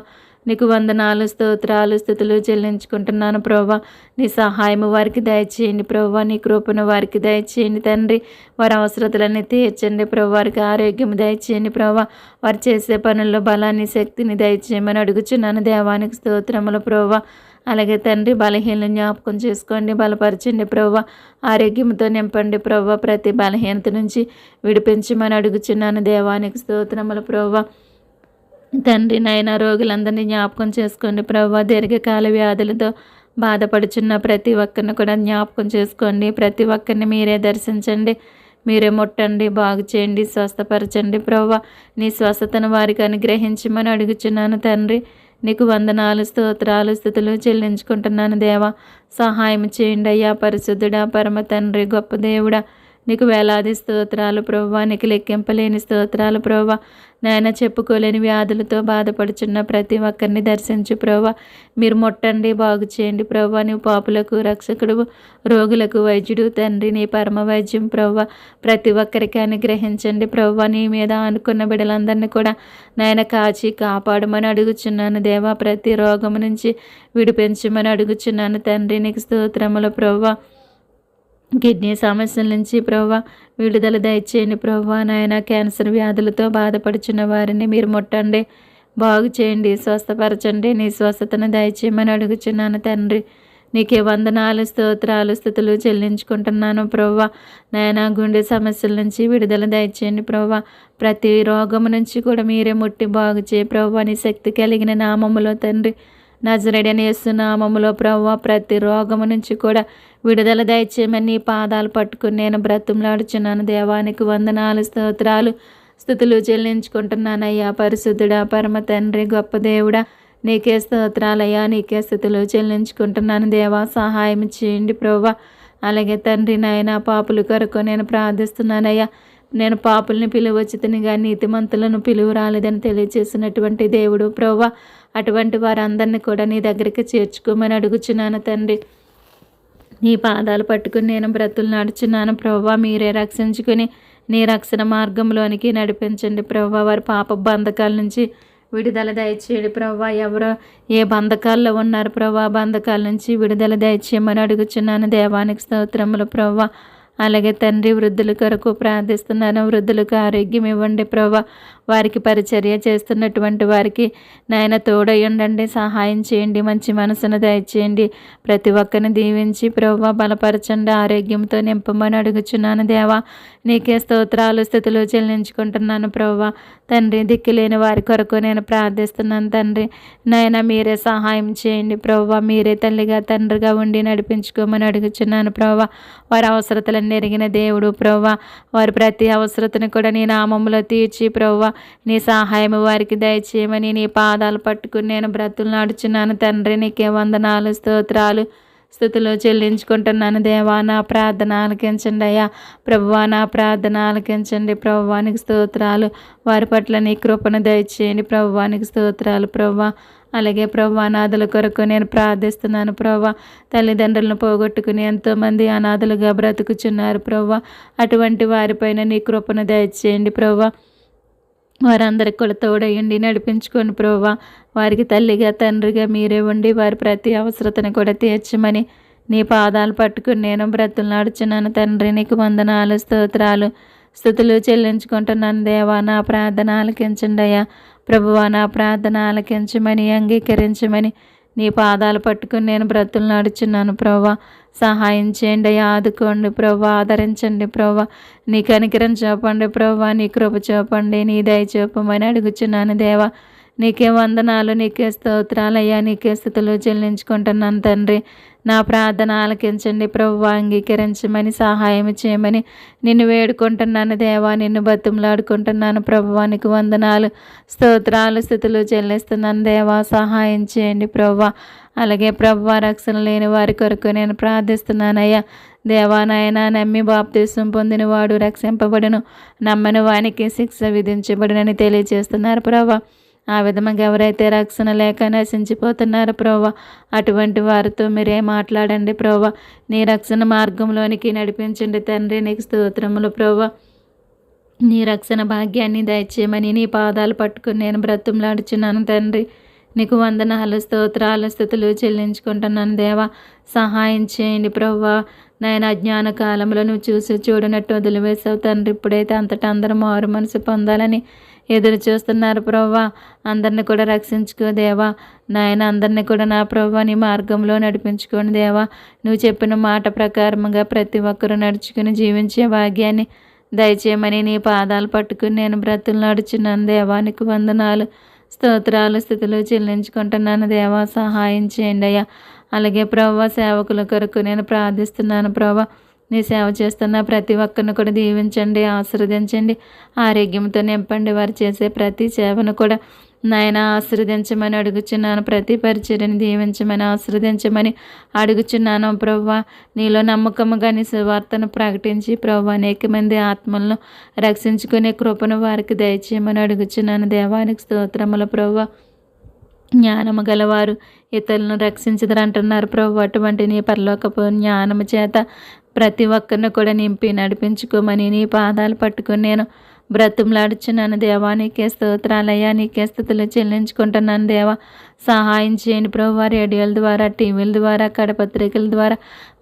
నీకు వందనాలు స్తోత్రాలు స్తుతులు చెల్లించుకుంటున్నాను ప్రభా. నీ సహాయము వారికి దయచేయండి ప్రభా. నీ కృపను వారికి దయచేయండి తండ్రి. వారి అవసరతలన్నీ తీర్చండి ప్రభు. వారికి ఆరోగ్యం దయచేయండి ప్రభా. వారు చేసే పనుల్లో బలాన్ని శక్తిని దయచేయమని అడుగుచున్నాను దేవానికి స్తోత్రములు ప్రభా. అలాగే తండ్రి బలహీనలను జ్ఞాపకం చేసుకోండి, బలపరచండి ప్రభా. ఆరోగ్యంతో నింపండి ప్రభా. ప్రతి బలహీనత నుంచి విడిపించమని అడుగుచున్నాను దేవానికి స్తోత్రములు ప్రభా. తండ్రి నాయన రోగులందరినీ జ్ఞాపకం చేసుకోండి ప్రభా. దీర్ఘకాల వ్యాధులతో బాధపడుచున్న ప్రతి ఒక్కరిని కూడా జ్ఞాపకం చేసుకోండి. ప్రతి ఒక్కరిని మీరే దర్శించండి, మీరే ముట్టండి, బాగు చేయండి, స్వస్థపరచండి ప్రభా. నీ స్వస్థతను వారికి అనుగ్రహించమని అడుగుచున్నాను తండ్రి. నీకు వందనాలు స్తోత్రాలు స్తుతులు చెల్లించుకుంటున్నాను దేవా. సహాయం చేయండి అయ్యా పరిశుద్ధుడా పరమ తండ్రి గొప్ప దేవుడా. నీకు వేలాది స్తోత్రాలు ప్రభా. నీకు లెక్కింపలేని స్తోత్రాలు ప్రభా. నాయన చెప్పుకోలేని వ్యాధులతో బాధపడుచున్న ప్రతి ఒక్కరిని దర్శించు ప్రభా. మీరు ముట్టండి, బాగు చేయండి ప్రభా. నీవు పాపులకు రక్షకుడు, రోగులకు వైద్యుడు తండ్రి. నీ పరమ వైద్యం ప్రభా ప్రతి ఒక్కరికి అనుగ్రహించండి ప్రభా. నీ మీద అనుకున్న బిడ్డలందరినీ కూడా నాయన కాచి కాపాడమని అడుగుచున్నాను దేవా. ప్రతి రోగం నుంచి విడిపించమని అడుగుచున్నాను తండ్రి. నీకు స్తోత్రములు ప్రభా. కిడ్నీ సమస్యల నుంచి ప్రభా విడుదల దయచేయండి ప్రభా. నాయన క్యాన్సర్ వ్యాధులతో బాధపడుచున్న వారిని మీరు ముట్టండి, బాగు చేయండి, స్వస్థపరచండి. నీ స్వస్థతను దయచేయమని అడుగుచున్నాను తండ్రి. నీకే వందనాలు స్తోత్రాలు స్తుతులు చెల్లించుకుంటున్నాను ప్రభా. నాయన గుండె సమస్యల నుంచి విడుదల దయచేయండి ప్రభా. ప్రతి రోగము నుంచి కూడా మీరే ముట్టి బాగు చేయ ప్రభా. నీ శక్తి కలిగిన నామములో తండ్రి నజరేయుడైన యేసు నామములో ప్రభువా ప్రతి రోగము నుంచి కూడా విడుదల దయచేయమని నీ పాదాలు పట్టుకుని నేను బ్రతిమలాడుచున్నాను దేవానికి వందనాలు స్తోత్రాలు స్తుతులు చెల్లించుకుంటున్నానయ్యా. పరిశుద్ధుడా పరమ తండ్రి గొప్ప దేవుడా నీకే స్తోత్రాలయ్యా. నీకే స్తుతులు చెల్లించుకుంటున్నాను దేవా. సహాయం చేయండి ప్రభువా. అలాగే తండ్రి నాయన పాపుల కొరకు నేను ప్రార్థిస్తున్నానయ్యా. నేను పాపుల్ని పిలువచ్చుతుని కానీ నీతిమంతులను పిలువ రాలేదని తెలియజేసినటువంటి దేవుడు ప్రభువా. అటువంటి వారందరినీ కూడా నీ దగ్గరికి చేర్చుకోమని అడుగుచున్నాను తండ్రి. నీ పాదాలు పట్టుకుని నేను బ్రతులు నడుచున్నాను ప్రభువా. మీరే రక్షించుకుని నీ రక్షణ మార్గంలోనికి నడిపించండి ప్రభువా. వారి పాప బంధకాల నుంచి విడుదల దయచేయండి ప్రభువా. ఎవరో ఏ బంధకాల్లో ఉన్నారు ప్రభువా, బంధకాల నుంచి విడుదల దయచేయమని అడుగుచున్నాను దేవానికి స్తోత్రములు ప్రభువా. అలాగే తండ్రి వృద్ధుల కొరకు ప్రార్థిస్తున్నాను. వృద్ధులకు ఆరోగ్యం ఇవ్వండి ప్రభా. వారికి పరిచర్య చేస్తున్నటువంటి వారికి నాయన తోడై ఉండండి, సహాయం చేయండి, మంచి మనసును దయచేయండి. ప్రతి ఒక్కరిని దీవించి ప్రభా బలపరచండి, ఆరోగ్యంతో నింపమని అడుగుచున్నాను దేవా. నీకే స్తోత్రాలు స్థుతులు చెల్లించుకుంటున్నాను ప్రభా. తండ్రి దిక్కులేని వారి కొరకు నేను ప్రార్థిస్తున్నాను తండ్రి. నాయన మీరే సహాయం చేయండి ప్రభా. మీరే తల్లిగా తండ్రిగా ఉండి నడిపించుకోమని అడుగుచున్నాను ప్రభా. వారి అవసరతలను ఎరిగిన దేవుడు ప్రభువా. వారి ప్రతి అవసరతను కూడా నీ నామములో తీర్చి ప్రభువా నీ సహాయము వారికి దయచేయమని నీ పాదాలు పట్టుకుని నేను బ్రతులు నడుచున్నాను తండ్రి. నీకే వందనాలు స్తోత్రాలు స్తుతులు చెల్లించుకుంటున్నాను దేవా. నా ప్రార్థన ఆలకించండి అయ్యా ప్రభువా. నా ప్రార్థన ఆలకించండి ప్రభువానికి స్తోత్రాలు. వారి పట్ల నీ కృపను దయచేయండి ప్రభువానికి స్తోత్రాలు ప్రభువా. అలాగే ప్రభు అనాథుల కొరకు నేను ప్రార్థిస్తున్నాను ప్రభా. తల్లిదండ్రులను పోగొట్టుకుని ఎంతోమంది అనాథలుగా బ్రతుకుచున్నారు ప్రభా. అటువంటి వారిపైన నీ కృపను దయచేయండి ప్రభా. వారందరికి కూడా తోడయండి, నడిపించుకోండి ప్రభా. వారికి తల్లిగా తండ్రిగా మీరే ఉండి వారి ప్రతి అవసరతను కూడా తీర్చమని నీ పాదాలు పట్టుకుని నేను బ్రతులు నడుచున్నాను తండ్రి. నీకు వందనాలు స్తోత్రాలు స్తుతులు చెల్లించుకుంటున్నాను దేవా. నా ప్రార్థన ఆలకించండి అయ్యా ప్రభువా. నా ప్రార్థన ఆలకించమని అంగీకరించమని నీ పాదాలు పట్టుకుని నేను బ్రతులు నడుచున్నాను ప్రభా. సహాయం చేయండి అయ్యా, ఆదుకోండి ప్రభా, ఆదరించండి ప్రభా. నీ కనికరం చూపండి ప్రభా, నీ కృప చూపండి, నీ దయ చూపమని అడుగుచున్నాను దేవా. నీకే వందనాలు, నీకే స్తోత్రాలయ్యా, నీకే స్తుతులు చెల్లించుకుంటున్నాను తండ్రి. నా ప్రార్థన ఆలకించండి ప్రభువా, అంగీకరించమని సహాయం చేయమని నిన్ను వేడుకుంటున్నాను దేవా, నిన్ను బతిమలాడుకుంటున్నాను ప్రభువా. నీకు వందనాలు, స్తోత్రాలు, స్థుతులు చెల్లిస్తున్నాను దేవా, సహాయం చేయండి ప్రభువా. అలాగే ప్రభువా, రక్షణ లేని వారి కొరకు నేను ప్రార్థిస్తున్నానయ్యా. దేవా నాయన, నమ్మి బాప్తీసం పొందినవాడు రక్షింపబడును, నమ్మని వానికి శిక్ష విధించబడునని తెలియజేస్తున్నారు ప్రభా. ఆ విధంగా ఎవరైతే రక్షణ లేక నశించిపోతున్నారో ప్రభా, అటువంటి వారితో మీరే మాట్లాడండి ప్రభా. నీ రక్షణ మార్గంలోనికి నడిపించండి తండ్రి. నీకు స్తోత్రములు ప్రభా. నీ రక్షణ భాగ్యాన్ని దయచేయమని నీ పాదాలు పట్టుకుని నేను బ్రతుములాడుచున్నాను తండ్రి. నీకు వందనాలు, స్తోత్రాలు, స్థుతులు చెల్లించుకుంటున్నాను దేవా. సహాయం చేయండి ప్రభువా. నాయన, అజ్ఞాన కాలంలో నువ్వు చూసి చూడనట్టు వదిలివేసావు తండ్రి. ఇప్పుడైతే అంతటా అందరూ మారు మనసు పొందాలని ఎదురు చూస్తున్నారు ప్రభువా. అందరిని కూడా రక్షించుకో దేవా. నాయన, అందరినీ కూడా నా ప్రభువా నీ మార్గంలో నడిపించుకోండి దేవా. నువ్వు చెప్పిన మాట ప్రకారంగా ప్రతి ఒక్కరూ నడుచుకుని జీవించే భాగ్యాన్ని దయచేయమని నీ పాదాలు పట్టుకుని నేను బ్రతులు నడుచున్నాను దేవా. నీకు వందనాలు, స్తోత్రాలు, స్థుతులు చెల్లించుకుంటున్నాను దేవా. సహాయం చేయండి అయ్యా. అలాగే ప్రభువా, సేవకుల కొరకు నేను ప్రార్థిస్తున్నాను ప్రభువా. నీ సేవ చేస్తున్న ప్రతి ఒక్కరిని కూడా దీవించండి, ఆశీర్వదించండి, ఆరోగ్యంతో నింపండి. వారు చేసే ప్రతి సేవను కూడా నాయన ఆశీర్వదించమని అడుగుచున్నాను. ప్రతి పరిచర్యని దీవించమని, ఆశీర్వదించమని అడుగుచున్నాను ప్రభువా. నీలో నమ్మకముగా నీ సువార్తను ప్రకటించి ప్రభువా అనేక మంది ఆత్మలను రక్షించుకునే కృపను వారికి దయచేయమని అడుగుచున్నాను. దేవానికి స్తోత్రములు ప్రభువా. జ్ఞానము గలవారు ఇతరులను రక్షించదరు అంటున్నారు ప్రభు. అటువంటి నీ పరలోకపు జ్ఞానము చేత ప్రతి ఒక్కరిని కూడా నింపి నడిపించుకోమని నీ పాదాలు పట్టుకొని నేను బ్రతుములాడుచున్నాను దేవా. నీకే స్తోత్రాలయ్యా, నీకే స్తుతులు చెల్లించుకుంటున్నాను దేవా. సహాయం చేయండి ప్రభువా. రేడియోల ద్వారా, టీవీల ద్వారా, కడపత్రికల ద్వారా,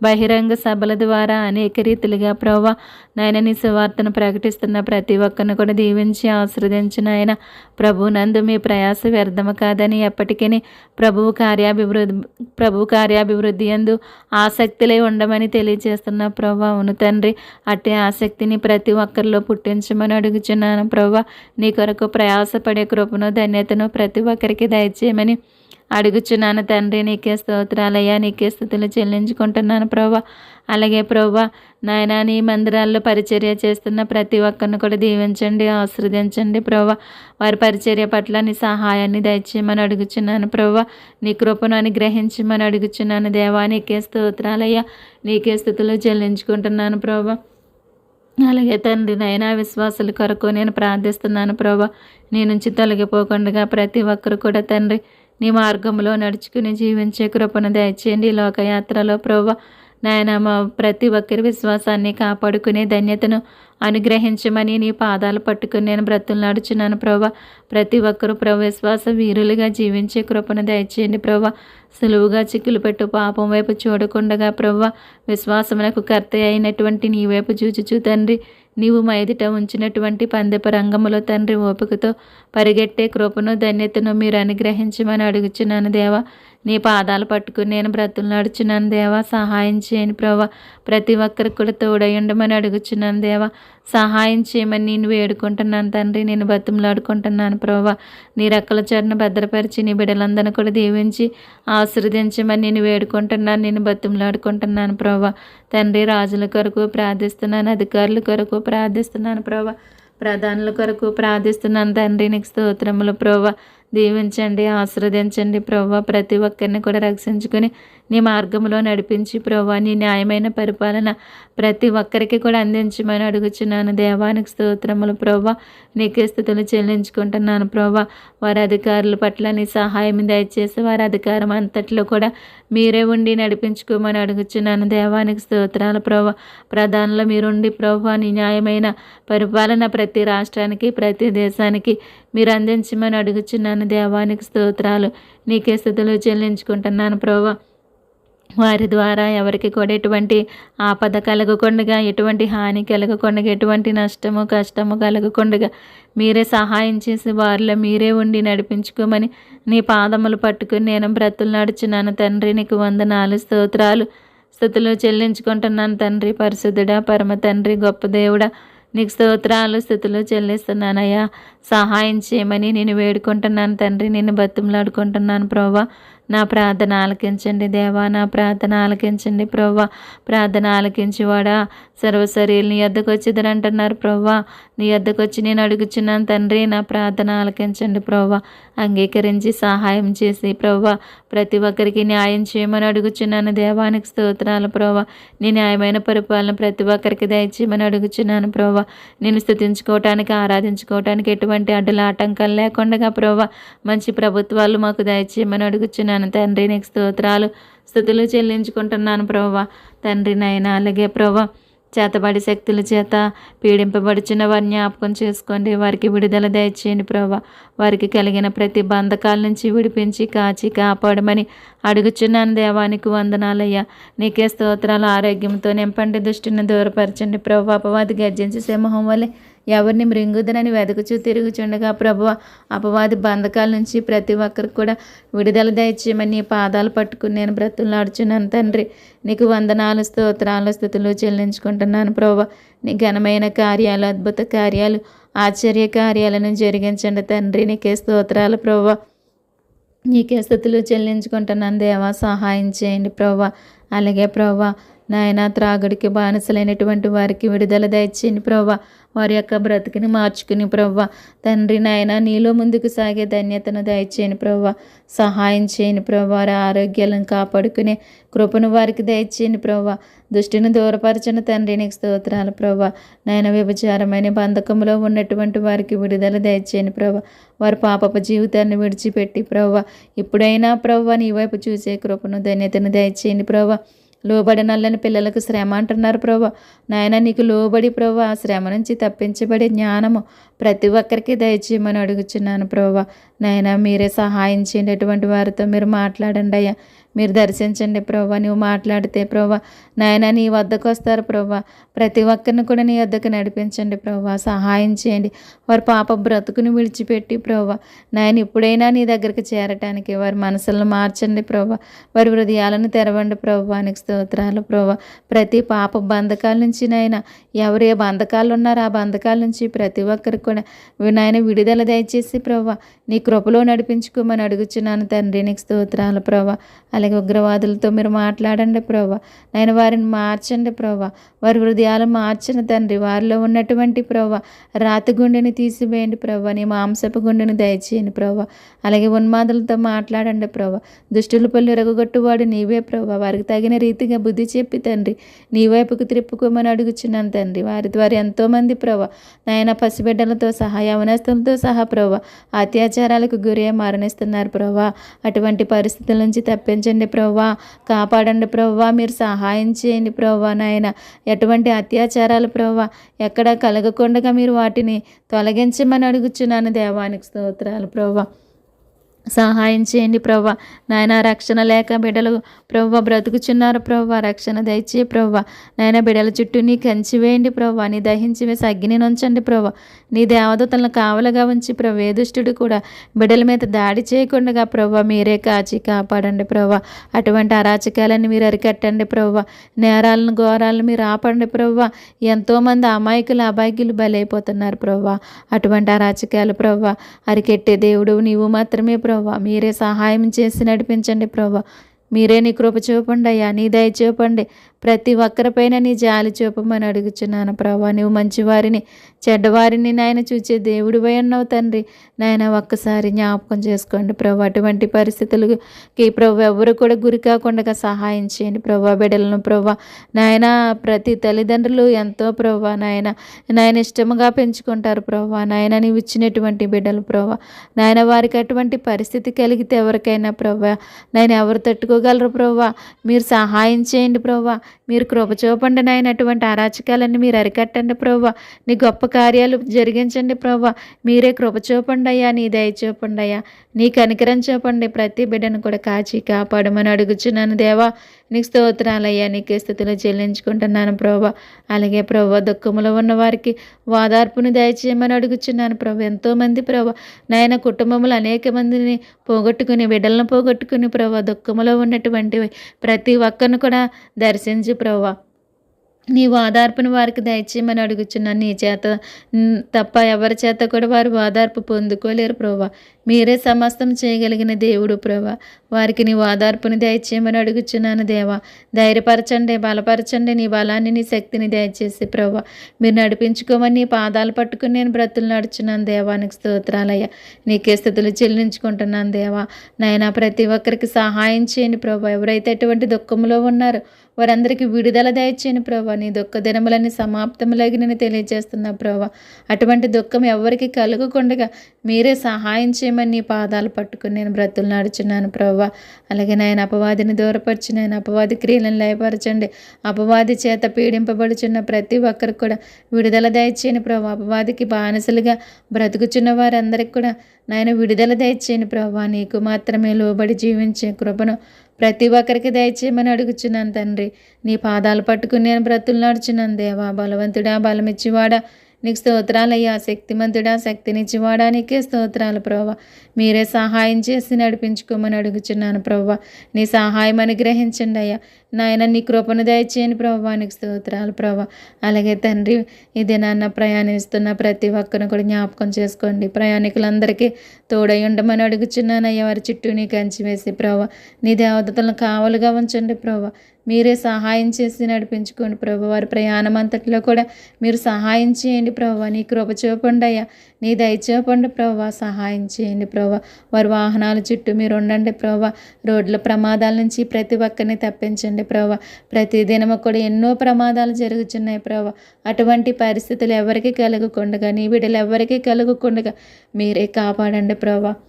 బహిరంగ సభల ద్వారా అనేక రీతిలుగా ప్రభువా నాయన నీ సువార్తను ప్రకటిస్తున్న ప్రతి ఒక్కరిని కూడా దీవించి ఆశీర్వదించిన ఆయన ప్రభు నందు మీ ప్రయాస వ్యర్థము కాదని ఎప్పటికీ ప్రభువు కార్యాభివృద్ధి యందు ఆసక్తిలై ఉండమని తెలియజేస్తున్న ప్రభువా. అవును తండ్రి, అట్టి ఆసక్తిని ప్రతి ఒక్కరిలో పుట్టించమని అడుగుచున్నాను ప్రభువా. నీ కొరకు ప్రయాసపడే కృపను, ధన్యతను ప్రతి ఒక్కరికి దయచేయమని అడుగుచున్నాను తండ్రి. నీకే స్తోత్రాలయ్యా, నీకే స్తుతులు చెల్లించుకుంటున్నాను ప్రభువా. అలాగే ప్రభువా నాయన, నీ మందిరాల్లో పరిచర్య చేస్తున్న ప్రతి ఒక్కరిని కూడా దీవించండి, ఆశీర్వదించండి ప్రభువా. వారి పరిచర్య పట్ల నీ సహాయాన్ని దయచేయమని అడుగుచున్నాను ప్రభువా. నీ కృపను అనుగ్రహించమని అడుగుచున్నాను దేవా. నీకే స్తోత్రాలయ్యా, నీకే స్తుతులు చెల్లించుకుంటున్నాను ప్రభువా. అలాగే తండ్రి నాయన, విశ్వాసుల కొరకు నేను ప్రార్థిస్తున్నాను ప్రభా. నీ నుంచి తొలగిపోకుండా ప్రతి ఒక్కరు కూడా తండ్రి నీ మార్గంలో నడుచుకుని జీవించే కృపను దయచేయండి. లోకయాత్రలో ప్రభా నాయన, మా ప్రతి ఒక్కరి విశ్వాసాన్ని కాపాడుకునే ధన్యతను అనుగ్రహించమని నీ పాదాలు పట్టుకుని నేను బ్రతులు నడుచున్నాను ప్రభా. ప్రతి ఒక్కరూ ప్రభు విశ్వాస వీరులుగా జీవించే కృపను దయచేయండి ప్రభా. సులువుగా చిక్కులు పెట్టు పాపం వైపు చూడకుండగా ప్రభా విశ్వాసమునకు కర్త అయినటువంటి నీ వైపు చూచుచూ తండ్రి నీవు మా ఎదుట ఉంచినటువంటి పందెపు రంగములో తండ్రి ఓపికతో పరిగెట్టే కృపను, ధన్యతను మీరు అనుగ్రహించమని అడుగుచున్నాను దేవా. నీ పాదాలు పట్టుకుని నేను బ్రతులు నడుచున్నాను దేవా. సహాయం చేయని ప్రభా. ప్రతి ఒక్కరికి కూడా తోడై ఉండమని అడుగుచున్నాను దేవా. సహాయం చేయమని నేను వేడుకుంటున్నాను తండ్రి. నేను బతుములాడుకుంటున్నాను ప్రభా. నీ రెక్కల చాటున భద్రపరిచి నీ బిడ్డలందరినీ కూడా దీవించి ఆశీర్వదించమని నేను వేడుకుంటున్నాను, నేను బతుములాడుకుంటున్నాను ప్రభా. తండ్రి, రాజుల కొరకు ప్రార్థిస్తున్నాను, అధికారుల కొరకు ప్రార్థిస్తున్నాను ప్రభా, ప్రధానుల కొరకు ప్రార్థిస్తున్నాను తండ్రి. నీకు స్తోత్రములు ప్రభా. దీవించండి, ఆశీర్వదించండి ప్రభా. ప్రతి ఒక్కరిని కూడా రక్షించుకొని నీ మార్గంలో నడిపించి ప్రభా నీ న్యాయమైన పరిపాలన ప్రతి ఒక్కరికి కూడా అందించమని అడుగుచున్నాను దేవానికి స్తోత్రములు ప్రభా. నీకే స్తుతులు చెల్లించుకుంటున్నాను ప్రభా. వారి అధికారుల పట్ల నీ సహాయం దయచేసి వారి అధికారం అంతట్లో కూడా మీరే ఉండి నడిపించుకోమని అడుగుచున్నాను దేవానికి స్తోత్రాలు ప్రభా. ప్రధానంలో మీరుండి ప్రభా నీ న్యాయమైన పరిపాలన ప్రతి రాష్ట్రానికి, ప్రతి దేశానికి మీరు అందించమని అడుగుచున్నాను దేవానికి స్తోత్రాలు. నీకే స్తుతులు చెల్లించుకుంటున్నాను ప్రభా. వారి ద్వారా ఎవరికి కూడా ఎటువంటి ఆపద కలగకుండా, ఎటువంటి హాని కలగకుండా, ఎటువంటి నష్టము కష్టము కలగకుండా మీరే సహాయం చేసి వారిలో మీరే ఉండి నడిపించుకోమని నీ పాదములు పట్టుకుని నేను బ్రతులు నడుచున్నాను తండ్రి. నీకు వందనాలు, స్తోత్రాలు, స్తుతులు చెల్లించుకుంటున్నాను తండ్రి. పరిశుద్ధుడా, పరమ తండ్రి, గొప్ప దేవుడా, నీకు స్తోత్రాలు స్థుతులు చెల్లిస్తున్నానయ్యా. సహాయం చేయమని నేను వేడుకుంటున్నాను తండ్రి, నిన్ను బతిమలాడుకుంటున్నాను ప్రభా. నా ప్రార్థన ఆలకించండి దేవా, నా ప్రార్థన ఆలకించండి ప్రభా. ప్రార్థన ఆలకించేవాడా, సర్వశరీరులు నీ యొద్దకు వచ్చిదరంటున్నారు ప్రభా. నీ యొద్దకు వచ్చి నేను అడుగుచున్నాను తండ్రి, నా ప్రార్థన ఆలకించండి ప్రభా. అంగీకరించి సహాయం చేసి ప్రభా ప్రతి ఒక్కరికి న్యాయం చేయమని అడుగుచున్నాను. దేవానికి స్తోత్రాలు ప్రభా. నీ న్యాయమైన పరిపాలన ప్రతి ఒక్కరికి దయచేయమని అడుగుచున్నాను ప్రభా. నేను స్తుతించుకోవటానికి ఆరాధించుకోవటానికి ఎటువంటి అడ్డుల ఆటంకాలు లేకుండా ప్రభా మంచి ప్రభుత్వాలు మాకు దయచేయమని అడుగుచున్నాను తండ్రి. నీకు స్తోత్రాలు స్తుతులు చెల్లించుకుంటున్నాను ప్రభా. తండ్రి నాయన అలాగే ప్రభా చేతబడి శక్తుల చేత పీడింపబడుచున్న వారిని జ్ఞాపకం చేసుకోండి. వారికి విడుదల దయచేయండి ప్రభా. వారికి కలిగిన ప్రతి బంధకాల నుంచి విడిపించి కాచి కాపాడమని అడుగుచున్నాను. దేవానికి వందనాలయ్యా. నీకే స్తోత్రాలు. ఆరోగ్యంతో నింపండి, దృష్టిని దూరపరచండి ప్రభా. అపవాది గర్జించి సింహం వలె ఎవరిని మృంగుదనని వెదకుచూ తిరుగుచుండగా ప్రభు అపవాది బంధకాల నుంచి ప్రతి ఒక్కరికి కూడా విడుదల దయచేయమని నీ పాదాలు పట్టుకుని నేను బ్రతులాడుచున్నాను తండ్రి. నీకు వందనాలు స్తోత్రాలు స్థుతులు చెల్లించుకుంటున్నాను ప్రభు. నీ ఘనమైన కార్యాలు, అద్భుత కార్యాలు, ఆశ్చర్య కార్యాలను జరిగించండి తండ్రి. నీకే స్తోత్రాలు ప్రభు. నీకే స్థుతులు చెల్లించుకుంటున్నాను దేవా. సహాయం చేయండి ప్రభు. అలాగే ప్రభు నాయన త్రాగుడికి బానిసలైనటువంటి వారికి విడుదల దయచేయండి ప్రభా. వారి యొక్క బ్రతికిని మార్చుకుని ప్రభా తండ్రి నాయన నీలో ముందుకు సాగే ధన్యతను దయచేయండి ప్రభా. సహాయం చేయని ప్రభా. వారి ఆరోగ్యాలను కాపాడుకునే కృపను వారికి దయచేయండి ప్రభా. దుష్టిని దూరపరచని తండ్రి నీకు స్తోత్రాలు ప్రభా. నాయన వ్యభిచారమైన బంధకంలో ఉన్నటువంటి వారికి విడుదల దయచేయండి ప్రభా. వారి పాపపు జీవితాన్ని విడిచిపెట్టి ప్రభా ఇప్పుడైనా ప్రభా నీ వైపు చూసే కృపను ధన్యతను దయచేయండి ప్రభా. లోబడి నల్లని పిల్లలకు శ్రమ అంటున్నారు ప్రభా. నాయన నీకు లోబడి ప్రభా ఆ శ్రమ నుంచి తప్పించబడే జ్ఞానము ప్రతి ఒక్కరికి దయచేయమని అడుగుచున్నాను ప్రభా. నాయన మీరే సహాయం చేయండి. అటువంటి వారితో మీరు మాట్లాడండి అయ్యా. మీరు దర్శించండి ప్రభా. నువ్వు మాట్లాడితే ప్రభా నాయన నీ వద్దకు వస్తారు ప్రభా. ప్రతి ఒక్కరిని కూడా నీ వద్దకు నడిపించండి ప్రభా. సహాయం చేయండి. వారి పాప బ్రతుకుని విడిచిపెట్టి ప్రభా నాయన ఇప్పుడైనా నీ దగ్గరికి చేరటానికి వారి మనసులను మార్చండి ప్రభా. వారి హృదయాలను తెరవండి ప్రభా. నీకు స్తోత్రాలు ప్రభా. ప్రతి పాప బంధకాల నుంచి నాయన ఎవరు ఏ బంధకాలు ఉన్నారో ఆ బంధకాల నుంచి ప్రతి ఒక్కరికి కూడా నాయన విడుదల దయచేసి ప్రభా నీ కృపలో నడిపించుకోమని అడుగుచున్నాను తండ్రి. నీకు స్తోత్రాలు ప్రభా. అలాగే ఉగ్రవాదులతో మీరు మాట్లాడండి ప్రభా. నాయన వారిని మార్చండి ప్రభా. వారి హృదయాలు మార్చిన తండ్రి. వారిలో ఉన్నటువంటి ప్రభా రాతి గుండెని తీసివేయండి ప్రభా. నీ మాంసపు గుండెని దయచేయండి ప్రభా. అలాగే ఉన్మాదులతో మాట్లాడండి ప్రభా. దుష్టుల పళ్ళు ఎరగొట్టువాడు నీవే ప్రభా. వారికి తగిన రీతిగా బుద్ధి చెప్పి తండ్రి నీ వైపుకు త్రిప్పుకోమని అడుగుచున్నాను తండ్రి. వారి ద్వారా ఎంతోమంది ప్రభా నాయన పసిబిడ్డలతో సహా యవనస్తులతో సహా ప్రభా అత్యాచారాలకు గురే మరణిస్తున్నారు ప్రభా. అటువంటి పరిస్థితుల నుంచి తప్పించండి ప్రభా. కాపాడండి ప్రభా. మీరు సహాయం చేయండి ప్రభా. నాయన ఎటువంటి అత్యాచారాలు ప్రభా ఎక్కడ కలగకుండా మీరు వాటిని తొలగించమని అడుగుచున్నాను. దేవానికి స్తోత్రాలు ప్రభా. సహాయం చేయండి ప్రభా. నాయన రక్షణ లేక బిడ్డలు ప్రభా బ్రతుకుచున్నారు ప్రభా. రక్షణ దయచే ప్రభా. నాయన బిడ్డల చుట్టూ నీ కంచి వేయండి ప్రభా. నీ దహించి వేసి అగ్నిని ఉంచండి ప్రభా. నీ దేవదూతలను కావలుగా ఉంచి ప్రభా ఏ దుష్టుడు కూడా బిడ్డల మీద దాడి చేయకుండా ప్రభా మీరే కాచి కాపాడండి ప్రభా. అటువంటి అరాచకాలను మీరు అరికట్టండి ప్రభా. నేరాలను ఘోరాలను మీరు ఆపండి ప్రభా. ఎంతోమంది అమాయకులు అబాయకులు బలైపోతున్నారు ప్రభా. అటువంటి అరాచకాలు ప్రభా అరికెట్టే దేవుడు నీవు మాత్రమే ప్రభా. మీరే సహాయం చేసి నడిపించండి ప్రభా. మీరే నీ కృప చూపండి అయ్యా. నీ దయ చూపండి. ప్రతి ఒక్కరిపైన నీ జాలి చూపమని అడుగుచున్నాను ప్రభా. నువ్వు మంచివారిని చెడ్డవారిని నాయన చూచే దేవుడివై ఉన్నావు తండ్రి. నాయన ఒక్కసారి జ్ఞాపకం చేసుకోండి ప్రభా. అటువంటి పరిస్థితులకి ప్రభు ఎవరు కూడా గురి కాకుండా సహాయం చేయండి ప్రభా. బిడ్డలను ప్రభా నాయన ప్రతి తల్లిదండ్రులు ఎంతో ప్రభా నాయన ఇష్టముగా పెంచుకుంటారు ప్రభా. నాయన నీవు ఇచ్చినటువంటి బిడ్డలు ప్రభా నాయన వారికి అటువంటి పరిస్థితి కలిగితే ఎవరికైనా ప్రభా నాయన ఎవరు తట్టుకోగలరు ప్రభా. మీరు సహాయం చేయండి ప్రభా. మీరు కృప చూపండి నాయన. అటువంటి అరాచకాలన్నీ మీరు అరికట్టండి ప్రభా. నీ గొప్ప కార్యాలు జరిగించండి ప్రభా. మీరే కృప చూపండి అయ్యా. నీ దయ చూపండి అయ్యా. నీ కనికరం చూపండి. ప్రతి బిడ్డను కూడా కాచి కాపాడమని అడుగుచున్నాను దేవా. నీకు స్తోత్రాలయ్యా. నీకే స్థితిలో చెల్లించుకుంటున్నాను ప్రభా. అలాగే ప్రభా దుఃఖములో ఉన్న వారికి వాదార్పుని దయచేయమని అడుగుచున్నాను ప్రభా. ఎంతోమంది ప్రభా నాయన కుటుంబములు అనేక మందిని పోగొట్టుకుని బిడ్డలను పోగొట్టుకుని ప్రభా దుఃఖములో ఉన్నటువంటి ప్రతి ఒక్కరిని కూడా దర్శించి ప్రభా నీ ఓదార్పును వారికి దయచేయమని అడుగుచున్నాను. నీ చేత తప్ప ఎవరి చేత కూడా వారు ఓదార్పు పొందుకోలేరు ప్రభువా. మీరే సమస్తం చేయగలిగిన దేవుడు ప్రభువా. వారికి నీ ఓదార్పుని దయచేయమని అడుగుచున్నాను దేవా. ధైర్యపరచండి, బలపరచండి. నీ బలాన్ని, నీ శక్తిని దయచేసి ప్రభువా మీరు నడిపించుకోమని నీ పాదాలు పట్టుకుని నేను బ్రతులు నడుచున్నాను దేవానికి స్తోత్రాలయ్యా. నీకే స్థుతులు చెల్లించుకుంటున్నాను దేవా. నాయనా ప్రతి ఒక్కరికి సహాయం చేయండి ప్రభువా. ఎవరైతే ఎటువంటి దుఃఖంలో ఉన్నారో వారందరికీ విడుదల దయచేయని ప్రభా. నీ దుఃఖ దినములన్నీ సమాప్తములగినని తెలియజేస్తున్నా ప్రభా. అటువంటి దుఃఖం ఎవరికి కలుగకుండగా మీరే సహాయం చేయమని నీ పాదాలు పట్టుకుని నేను బ్రతులు నడుచున్నాను ప్రభా. అలాగే నాయన అపవాదిని దూరపరిచి నాయన అపవాది క్రియలను లయపరచండి. అపవాది చేత పీడింపబడుచున్న ప్రతి ఒక్కరికి కూడా విడుదల దయచేయని ప్రభా. అపవాదికి బానిసలుగా బ్రతుకుచున్న వారందరికీ కూడా నాయన విడుదల దయచేయని ప్రభా. నీకు మాత్రమే లోబడి జీవించే కృపను ప్రతి ఒక్కరికి దయచేయమని అడుగుచున్నాను తండ్రి. నీ పాదాలు పట్టుకుని నేను బ్రతులు నడుచున్నాను దేవా. బలవంతుడా, బలమిచ్చివాడా నీకు స్తోత్రాలయ్యా. శక్తిమంతుడా, శక్తినిచ్చివాడా నీకే స్తోత్రాలు ప్రభా. మీరే సహాయం చేసి నడిపించుకోమని అడుగుచున్నాను ప్రభా. నీ సహాయం అనుగ్రహించండి అయ్యా. నాయన నీ కృపను దయచేయని ప్రభా. నీకు స్తోత్రాలు ప్రభా. అలాగే తండ్రి ఇదే నాన్న ప్రయాణిస్తున్న ప్రతి ఒక్కరిని కూడా జ్ఞాపకం చేసుకోండి. ప్రయాణికులందరికీ తోడై ఉండమని అడుగుచున్నానయ్యా. వారి చుట్టూ నీ కంచి వేసి ప్రభా నీ దేవతలను కావలుగా ఉంచండి ప్రభా. మీరే సహాయం చేసి నడిపించుకోండి ప్రభు. వారి ప్రయాణం అంతట్లో కూడా మీరు సహాయం చేయండి ప్రభు. నీ కృప చూపండి అయ్యా. నీ దయ చూపండి ప్రభు. సహాయం చేయండి ప్రభు. వారి వాహనాల చుట్టూ మీరు ఉండండి ప్రభు. రోడ్ల ప్రమాదాల నుంచి ప్రతి ఒక్కరిని తప్పించండి ప్రభు. ప్రతి దినము కూడా ఎన్నో ప్రమాదాలు జరుగుతున్నాయి ప్రభు. అటువంటి పరిస్థితులు ఎవరికి కలగకుండగా, నీ బిడ్డలు ఎవరికి కలగకుండగా మీరే కాపాడండి ప్రభు.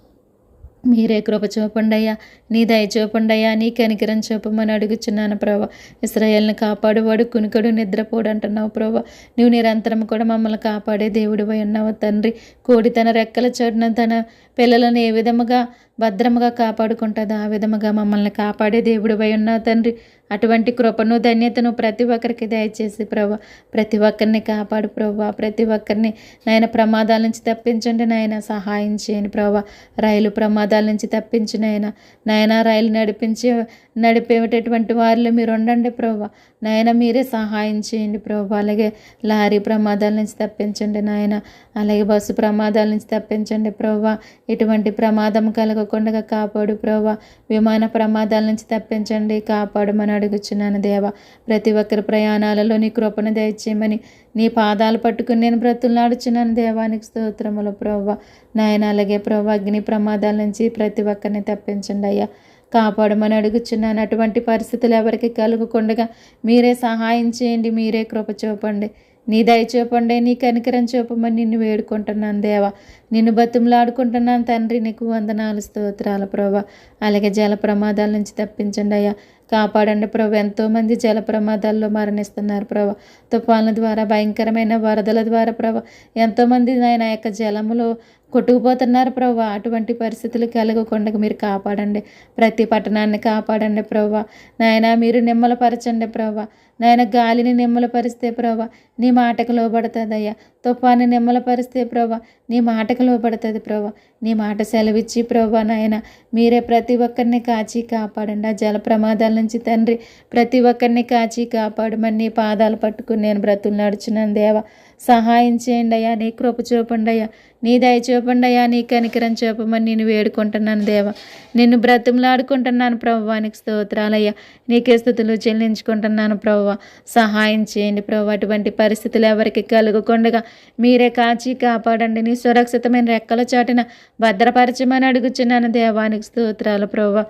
మీరే కృప చూపండయ్యా. నీ దయ చూపండయ్యా. నీ కనికరం చూపమని అడుగుచున్నాను ప్రభా. ఇశ్రాయేల్ని కాపాడువాడు కునుకడు నిద్రపోడు అంటున్నావు ప్రభా. నువ్వు నిరంతరం కూడా మమ్మల్ని కాపాడే దేవుడివై ఉన్నావు తండ్రి. కోడి తన రెక్కల చోటున తన పిల్లలను ఏ విధముగా భద్రముగా కాపాడుకుంటుందో ఆ విధముగా మమ్మల్ని కాపాడే దేవుడివై ఉన్నావు తండ్రి. అటువంటి కృపను, ధన్యతను ప్రతి ఒక్కరికి దయచేసి ప్రభా. ప్రతి ఒక్కరిని కాపాడు ప్రభా. ప్రతి ఒక్కరిని నాయన ప్రమాదాల నుంచి తప్పించండి నాయన. సహాయం చేయండి ప్రభా. రైలు ప్రమాదాల నుంచి తప్పించి నాయన రైలు నడిపేటటువంటి వారిలో మీరు ఉండండి ప్రభా. నాయన మీరే సహాయం చేయండి ప్రభా. అలాగే లారీ ప్రమాదాల నుంచి తప్పించండి నాయన. అలాగే బస్సు ప్రమాదాల నుంచి తప్పించండి ప్రభా. ఎటువంటి ప్రమాదం కలగకుండా కాపాడు ప్రభా. విమాన ప్రమాదాల నుంచి తప్పించండి, కాపాడమని అడుగుచున్నాను దేవా. ప్రతి ఒక్కరి ప్రయాణాలలో నీ కృపను దయచేయమని నీ పాదాలు పట్టుకుని నేను బ్రతులు నాడుచున్నాను దేవానికి స్తోత్రములు ప్రభా. నాయన అలాగే ప్రభా అగ్ని ప్రమాదాల నుంచి ప్రతి ఒక్కరిని తప్పించండి అయ్యా. కాపాడమని అడుగుచున్నాను. అటువంటి పరిస్థితులు ఎవరికి కలుగకుండగా మీరే సహాయం చేయండి. మీరే కృప చూపండి. నీ దయ చూపండి. నీ కనికరం చూపమని నిన్ను వేడుకుంటున్నాను దేవా. నిన్ను బతుములాడుకుంటున్నాను తండ్రి. నీకు వందనాలు స్తోత్రాల ప్రభా. అలాగే జల ప్రమాదాల నుంచి తప్పించండి అయ్యా. కాపాడండి ప్రభు. ఎంతోమంది జల ప్రమాదాల్లో మరణిస్తున్నారు ప్రభు. తుఫాన్ల ద్వారా, భయంకరమైన వరదల ద్వారా ప్రభు ఎంతోమంది నాయన యొక్క జలములో కొట్టుకుపోతున్నారు ప్రభు. అటువంటి పరిస్థితులు కలగకుండా మీరు కాపాడండి. ప్రతి పట్టణాన్ని కాపాడండి ప్రభు. నాయన మీరు నిమ్మలపరచండి ప్రభు. నాయన గాలిని నిమ్మలపరిస్తే ప్రభు నీ మాటకు లోబడుతుందయ్యా. తుఫాన్ని నిమ్మలపరిస్తే ప్రభు నీ మాటకు లోబడుతుంది ప్రభు. నీ మాట సెలవిచ్చి ప్రభు నాయన మీరే ప్రతి ఒక్కరిని కాచి కాపాడండి. ఆ జల ప్రమాదాల నుంచి తండ్రి ప్రతి ఒక్కరిని కాచి కాపాడమని నీ పాదాలు పట్టుకుని నేను బ్రతులు నడుచున్నాను దేవా. సహాయం చేయండి అయ్యా. నీ కృప చూపండి అయ్యా. నీ దయ చూపండి అయ్యా. నీ కనికరం చూపమని నేను వేడుకుంటున్నాను దేవా. నిన్ను బ్రతుములాడుకుంటున్నాను ప్రభువానికి స్తోత్రాలయ్యా. నీకే స్తుతులు చెల్లించుకుంటున్నాను ప్రభువా. సహాయం చేయండి ప్రభు. అటువంటి పరిస్థితులు ఎవరికి కలుగకుండగా మీరే కాచి కాపాడండి. నీ సురక్షితమైన రెక్కల చాటున భద్రపరచమని అడుగుచున్నాను దేవానికి స్తోత్రాలు ప్రభువా.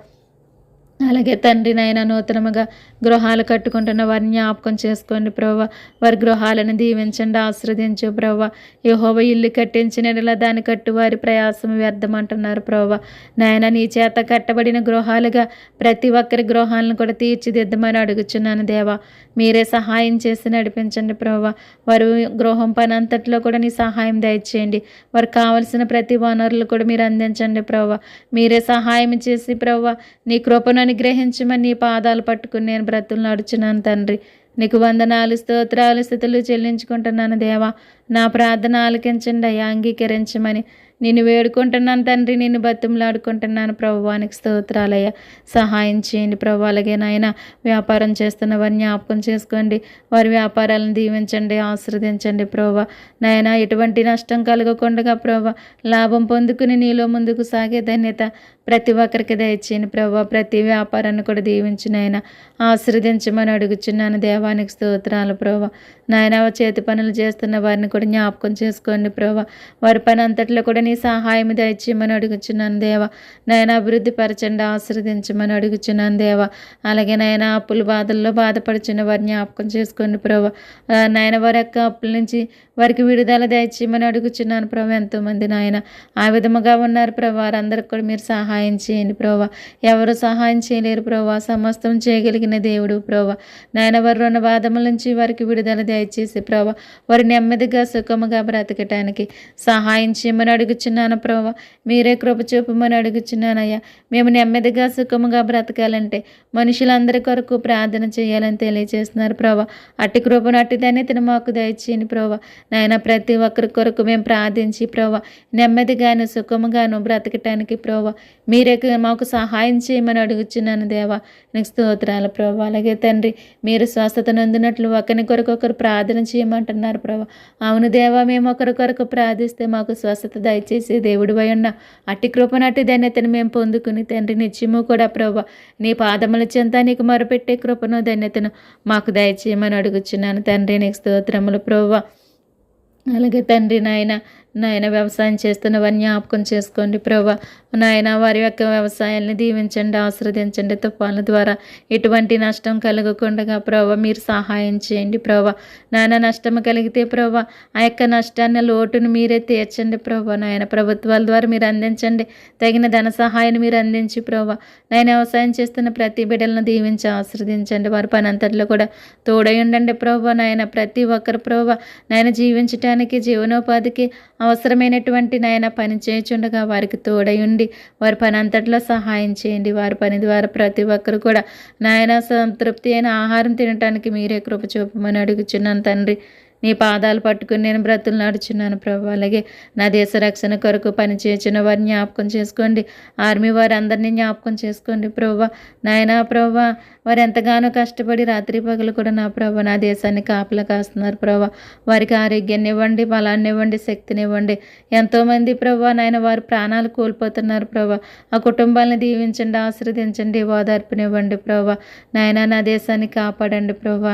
అలాగే తండ్రి నాయన నూతనముగా గృహాలు కట్టుకుంటున్న వారిని జ్ఞాపకం చేసుకోండి ప్రభా. వారి గృహాలను దీవించండి, ఆశీర్వదించు ప్రభా. యెహోవా ఇల్లు కట్టించిన దాని కట్టు వారి ప్రయాసం వ్యర్థమంటున్నారు ప్రభా. నాయన నీ చేత కట్టబడిన గృహాలుగా ప్రతి ఒక్కరి గృహాలను కూడా తీర్చిదిద్దమని అడుగుచున్నాను దేవా. మీరే సహాయం చేసి నడిపించండి ప్రభా. వారు గృహం పని అంతట్లో కూడా నీ సహాయం దయచేయండి. వారికి కావలసిన ప్రతి వనరులు కూడా మీరు అందించండి ప్రభా. మీరే సహాయం చేసి ప్రభా నీ కృపను అనుగ్రహించమని నీ పాదాలు పట్టుకుని నేను బ్రతులు నడుచున్నాను తండ్రి. నీకు వందనాలు, స్తోత్రాలు, స్తుతులు చెల్లించుకుంటున్నాను దేవా. నా ప్రార్థన ఆలకించండి అయ్యా. అంగీకరించమని నిన్ను వేడుకుంటున్నాను తండ్రి, నిన్ను బతిమలాడుకుంటున్నాను ప్రభువానికి స్తోత్రాలయ్యా. సహాయం చేయండి ప్రభు. అలాగే నాయన వ్యాపారం చేస్తున్న వారిని జ్ఞాపకం చేసుకోండి. వారి వ్యాపారాలను దీవించండి, ఆశీర్వదించండి ప్రభు. నాయన ఎటువంటి నష్టం కలగకుండా ప్రభు లాభం పొందుకుని నీలో ముందుకు సాగే ధన్యత ప్రతి ఒక్కరికి దయచేయండి ప్రభు. ప్రతి వ్యాపారాన్ని కూడా దీవించిన ఆయన ఆశీర్వదించమని అడుగుచున్నాను. దేవానికి స్తోత్రాలు ప్రభు. నాయన చేతి పనులు చేస్తున్న వారిని కూడా జ్ఞాపకం చేసుకోండి ప్రభు. వారి పని అంతట్లో కూడా నీ సహాయం దయచేయమని అడుగుచున్నాను దేవ. నాయన అభివృద్ధి పరచండి, ఆశీర్వదించమని అడుగుచున్నాను దేవ. అలాగే నాయన అప్పుల బాధల్లో బాధపడుచున్న వారిని జ్ఞాపకం చేసుకోండి ప్రభు. నాయన వారి యొక్క అప్పుల నుంచి వారికి విడుదల దయచేయమని అడుగుచున్నాను ప్రభు. ఎంతోమంది నాయన ఆ విధముగా ఉన్నారు ప్రభు. వారందరికి కూడా మీరు సహాయం చేయండి ప్రభు. ఎవరు సహాయం చేయలేరు ప్రభు. సమస్తం చేయగలిగిన దేవుడు ప్రభు. నాయన వారు రుణ బాధముల నుంచి వారికి విడుదల దయచేసి ప్రభు వారి నెమ్మదిగా సుఖముగా బ్రతకటానికి సహాయం చేయమని అడుగుచున్నాను ప్రభు. మీరే కృప చూపమని అడుగుచున్నానయ్యా. మేము నెమ్మదిగా సుఖముగా బ్రతకాలంటే మనుషులందరి కొరకు ప్రార్థన చేయాలని తెలియజేస్తున్నారు ప్రభు. అట్టి కృపను అట్టి ధన్యతను మాకు దయచేయండి ప్రభు. నాయన ప్రతి ఒక్కరి కొరకు మేము ప్రార్థించి ప్రభు నెమ్మదిగాను సుఖముగాను బ్రతకటానికి ప్రభు మీరే మాకు సహాయం చేయమని అడుగుచున్నాను దేవా. నీకు స్తోత్రాలు ప్రభు. అలాగే తండ్రి, మీరు స్వస్థత నొందినట్లు ఒకరి కొరకు ఒకరు ప్రార్థన చేయమంటున్నారు ప్రభు. అవును దేవా, మేము ఒకరి కొరకు ప్రార్థిస్తే మాకు స్వస్థత దయచేసి దేవుడు ఉన్న అట్టి కృపను అట్టి ధన్యతను మేము పొందుకుని తండ్రి నిత్యము కూడా ప్రభు నీ పాదముల చెంత నీకు మొరపెట్టే కృపను ధన్యతను మాకు దయచేయమని అడుగుచున్నాను తండ్రి. నీకు స్తోత్రములు ప్రభు. అలాగే తండ్రి నాయన వ్యవసాయం చేస్తున్న వారిని జ్ఞాపకం చేసుకోండి ప్రభా. నాయన వారి యొక్క వ్యవసాయాన్ని దీవించండి, ఆశీర్వదించండి. తుఫాన్ల ద్వారా ఎటువంటి నష్టం కలగకుండా ప్రభా మీరు సహాయం చేయండి ప్రభా. నాయన నష్టం కలిగితే ప్రభా ఆ యొక్క నష్టాన్ని లోటును మీరే తీర్చండి ప్రభా. నాయన ప్రభుత్వాల ద్వారా మీరు అందించండి, తగిన ధన సహాయాన్ని మీరు అందించి ప్రభా. నాయన వ్యవసాయం చేస్తున్న ప్రతి బిడ్డలను దీవించి ఆశీర్వదించండి. వారి పని అంతట్లో కూడా తోడై ఉండండి ప్రభా. నాయన ప్రతి ఒక్కరు ప్రభా నాయన జీవించటానికి జీవనోపాధికి అవసరమైనటువంటి నాయన పని చేయుచుండగా వారికి తోడై ఉండి వారి పని అంతట్లో సహాయం చేయండి. వారి పని ద్వారా ప్రతి ఒక్కరు కూడా నాయన సంతృప్తి అయిన ఆహారం తినటానికి మీరే కృప చూపమని అడుగుచున్నాను తండ్రి. నీ పాదాలు పట్టుకుని నేను బ్రతులు నడుచున్నాను ప్రభు. అలాగే నా దేశ రక్షణ కొరకు పనిచేసిన వారిని జ్ఞాపకం చేసుకోండి. ఆర్మీ వారి అందరినీ జ్ఞాపకం చేసుకోండి ప్రభు. నాయనా ప్రభు, వారు ఎంతగానో కష్టపడి రాత్రి పగలు కూడా నా ప్రభు నా దేశాన్ని కాపలా కాస్తున్నారు ప్రభు. వారికి ఆరోగ్యాన్ని ఇవ్వండి, బలాన్ని ఇవ్వండి, శక్తిని ఇవ్వండి. ఎంతోమంది ప్రభు నాయన వారు ప్రాణాలు కోల్పోతున్నారు ప్రభు. ఆ కుటుంబాలను దీవించండి, ఆశీర్వదించండి, ఓదార్పునివ్వండి ప్రభు. నాయన నా దేశాన్ని కాపాడండి ప్రభు.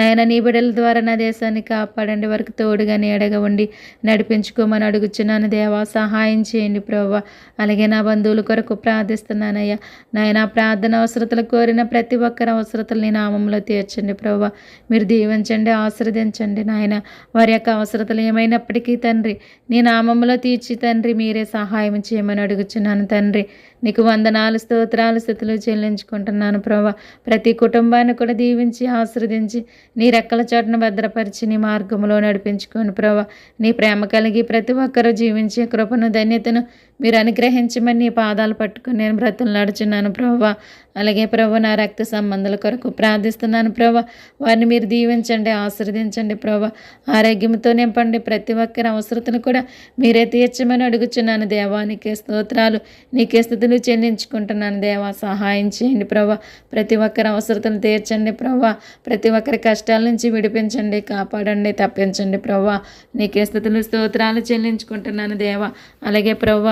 నాయన నీ బిడ్డల ద్వారా నా దేశాన్ని కాపాడండి. వారికి తోడుగా నీడగా ఉండి నడిపించుకోమని అడుగుచున్నాను దేవా. సహాయం చేయండి ప్రభు. అలాగే నా బంధువుల కొరకు ప్రార్థిస్తున్నానయ్యా. నాయన ప్రార్థన అవసరతలు కోరిన ప్రతి ఒక్కరి అవసరతలు నీ నామంలో తీర్చండి ప్రభు. మీరు దీవించండి, ఆశీర్వదించండి నాయన. వారి యొక్క అవసరతలు ఏమైనప్పటికీ తండ్రి నీ నామంలో తీర్చి తండ్రి మీరే సహాయం చేయమని అడుగుచున్నాను తండ్రి. నీకు వందనాలు, స్తోత్రాలు, స్థుతులు చెల్లించుకుంటున్నాను ప్రభు. ప్రతి కుటుంబాన్ని కూడా దీవించి ఆశీర్వదించి నీ రెక్కల చోటును భద్రపరిచి నీ మార్గంలో నడిపించుకోను ప్రభు. నీ ప్రేమ కలిగి ప్రతి ఒక్కరూ జీవించే కృపను ధన్యతను మీరు అనుగ్రహించమని నీ పాదాలు పట్టుకుని నేను బ్రతులు నడుచున్నాను ప్రభు. అలాగే ప్రభు నా రక్త సంబంధాల కొరకు ప్రార్థిస్తున్నాను ప్రభు. వారిని మీరు దీవించండి, ఆశీర్వదించండి ప్రభు. ఆరోగ్యంతో నింపండి. ప్రతి ఒక్కరి అవసరతను కూడా మీరే తీర్చమని అడుగుచున్నాను దేవా. నీకే స్తోత్రాలు, నీకే స్థుతులు చెల్లించుకుంటున్నాను దేవా. సహాయం చేయండి ప్రభు. ప్రతి ఒక్కరి అవసరతను తీర్చండి ప్రభు. ప్రతి ఒక్కరి కష్టాల నుంచి విడిపించండి, కాపాడండి, తప్పించండి ప్రభు. నీకే స్థుతులు స్తోత్రాలు చెల్లించుకుంటున్నాను దేవా. అలాగే ప్రభు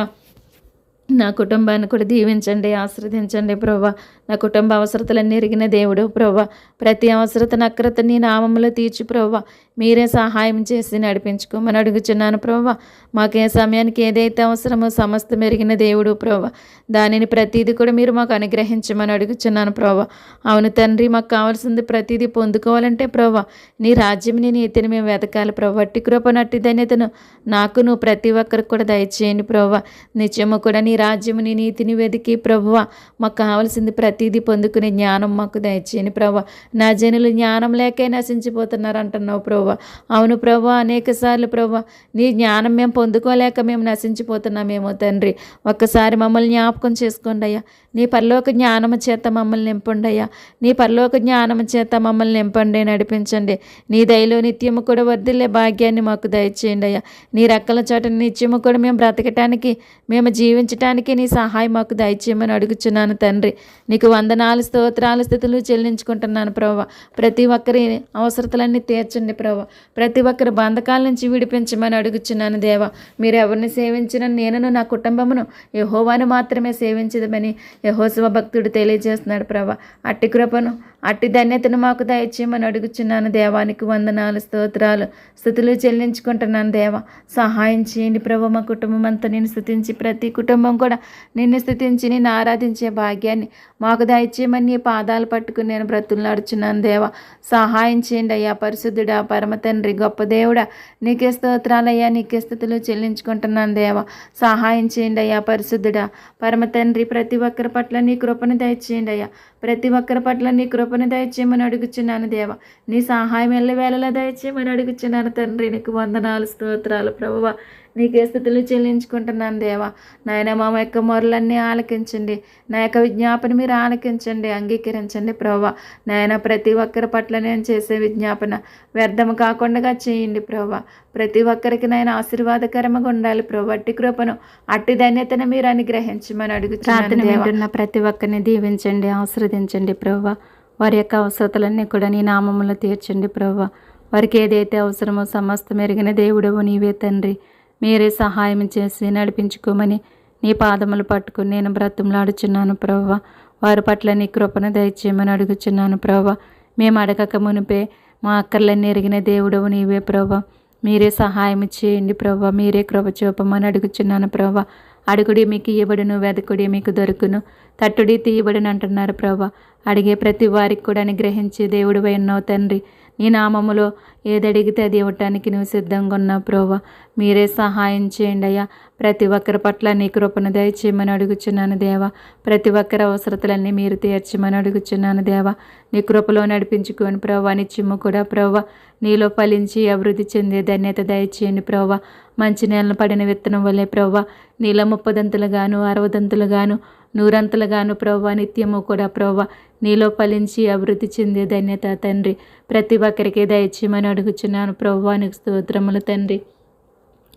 నా కుటుంబాన్ని కూడా దీవించండి, ఆశీర్వదించండి ప్రభా. నా కుటుంబ అవసరతలన్నీ ఎరిగిన దేవుడు ప్రభా. ప్రతి అవసరతను అక్రత నీ నామంలో తీర్చు ప్రభా. మీరే సహాయం చేసి నడిపించుకోమని అడుగుచున్నాను ప్రభా. మాకే సమయానికి ఏదైతే అవసరమో సమస్తం ఎరిగిన దేవుడు ప్రభా. దానిని ప్రతిదీ కూడా మీరు మాకు అనుగ్రహించమని అడుగుచున్నాను ప్రభా. అవును తండ్రి, మాకు కావాల్సింది ప్రతిదీ పొందుకోవాలంటే ప్రభా నీ రాజ్యం, నీ నీతిని మేము వెతకాలి ప్రభా. అట్టి కృప నట్టి ధన్యతను నాకు నువ్వు ప్రతి ఒక్కరికి కూడా దయచేయండి ప్రభా. నిత్యము కూడా నీ రాజ్యము, నీ నీతిని వెతికి ప్రభువ మాకు కావాల్సింది ప్రతిదీ పొందుకునే జ్ఞానం మాకు దయచేయండి ప్రభా. నా జనులు జ్ఞానం లేకే నశించిపోతున్నారు అంటున్నావు ప్రభా. అవును ప్రభా, అనేక సార్లు ప్రభా నీ జ్ఞానం మేము పొందుకోలేక మేము నశించిపోతున్నామేమో తండ్రి. ఒక్కసారి మమ్మల్ని జ్ఞాపకం చేసుకోండి అయ్యా. నీ పరలోక జ్ఞానము చేత మమ్మల్ని నింపండి అయ్యా. నీ పరలోక జ్ఞానము చేత మమ్మల్ని నింపండి, నడిపించండి. నీ దయలో నిత్యము కూడా వర్ధిల్లే భాగ్యాన్ని మాకు దయచేయండి అయ్యా. నీ రెక్కల చోట నిత్యము కూడా మేము బ్రతకటానికి, మేము జీవించటానికి నీ సహాయం మాకు దయచేయమని అడుగుచున్నాను తండ్రి. నీకు వందనాలు, స్తోత్రాలు, స్థుతులు చెల్లించుకుంటున్నాను ప్రభా. ప్రతి ఒక్కరి అవసరతలన్నీ తీర్చండి ప్రభా. ప్రతి ఒక్కరి బంధకాల నుంచి విడిపించమని అడుగుచున్నాను దేవా. మీరు ఎవరిని సేవించిన నేనును నా కుటుంబమును యెహోవాను మాత్రమే సేవించదమని యెహోషువ భక్తుడు తెలియజేస్తున్నాడు ప్రభా. అట్టి కృపను, అట్టి ధన్యతను మాకు దయచేయమని అడుగుచున్నాను దేవానికి వందనాలు, స్తోత్రాలు, స్థుతులు చెల్లించుకుంటున్నాను దేవా. సహాయం చేయండి ప్రభా. మా కుటుంబం అంతా నేను స్తుతించి, ప్రతి కుటుంబం కూడా నిన్ను స్తుతించి నిన్ను ఆరాధించే భాగ్యాన్ని మాకు దయచేయమని నీ పాదాలు పట్టుకుని నేను బ్రతుకులాడుచున్నాను దేవా. సహాయం చేయండి అయ్యా. పరిశుద్ధుడా, పరమ తండ్రి, గొప్ప దేవుడా, నీకే స్తోత్రాలయ్యా, నీకే స్థుతులు చెల్లించుకుంటున్నాను దేవా. సహాయం చేయండి అయ్యా. పరిశుద్ధుడా, పరమ తండ్రి, ప్రతి ఒక్కరి పట్ల నీ కృపను దయచేయండి అయ్యా. ప్రతి ఒక్కరి పట్ల నీ కృపను దయచేయమని అడుగుచున్నాను దేవా. నీ సహాయం ఎల్లవేళలా దయచేయమని అడుగుచున్నాను తండ్రి. నీకు వందనాలు, స్తోత్రాలు ప్రభువా. నీకే స్థుతులు చెల్లించుకుంటున్నాను దేవా. నాయన మా యొక్క మొరలన్నీ ఆలకించండి. నా యొక్క విజ్ఞాపన మీరు ఆలకించండి, అంగీకరించండి ప్రభువా. నాయన ప్రతి ఒక్కరి పట్ల నేను చేసే విజ్ఞాపన వ్యర్థము కాకుండా చేయండి ప్రభువా. ప్రతి ఒక్కరికి నాయన ఆశీర్వాదకరంగా ఉండాలి ప్రభు. అట్టి కృపను, అట్టి ధన్యతను మీరు అనుగ్రహించమని అడుగుతున్నాను. ప్రతి ఒక్కరిని దీవించండి, ఆశీర్వదించండి ప్రభువా. వారి యొక్క అవసరతలన్నీ కూడా నీ నామములో తీర్చండి ప్రభువా. వారికి ఏదైతే అవసరమో సమస్తం ఎరిగిన దేవుడవు నీవే తండ్రి. మీరే సహాయం చేసి నడిపించుకోమని నీ పాదములు పట్టుకుని నేను బ్రతుములాడుచున్నాను ప్రభువా. వారి పట్ల నీ కృపను దయచేయమని అడుగుచున్నాను ప్రభువా. మేము అడగక మునిపే మా అక్కర్లన్నీ ఎరిగిన దేవుడవు నీవే ప్రభువా. మీరే సహాయం చేయండి ప్రభువా. మీరే కృప చూపమని అడుగుచున్నాను ప్రభువా. అడుగుడి మీకు ఇవ్వబడును, వెదకుడి మీకు దొరుకును, తట్టుడి తీయబడును అంటున్నారు ప్రభువా. అడిగే ప్రతి వారికి కూడా అనుగ్రహించే దేవుడు ఉన్నావు తండ్రి. నీ నామములో ఏదడిగితే అది ఇవ్వటానికి నువ్వు సిద్ధంగా ఉన్నావు ప్రభువా. మీరే సహాయం చేయండి అయ్యా. ప్రతి ఒక్కరి పట్ల నీ కృపను దయచేయమని అడుగుచున్నాను దేవా. ప్రతి ఒక్కరి అవసరతలన్నీ మీరు తీర్చమని అడుగుచున్నాను దేవా. నీ కృపలో నడిపించుకొని ప్రభువా. నిత్యము కూడా ప్రభువా నీలో ఫలించి అభివృద్ధి చెందే ధన్యత దయచేయండి ప్రభువా. మంచి నేలను పడిన విత్తనం వల్లే ప్రభువా నీలో 30దంతులుగాను, 60దంతులుగాను, 100అంతులుగాను ప్రభువా నిత్యము కూడా ప్రభువా నీలో ఫలించి అభివృద్ధి చెందే ధన్యత తండ్రి ప్రతి ఒక్కరికి దయచేయమని అడుగుచున్నాను ప్రభువా. నీకు స్తోత్రములు తండ్రి.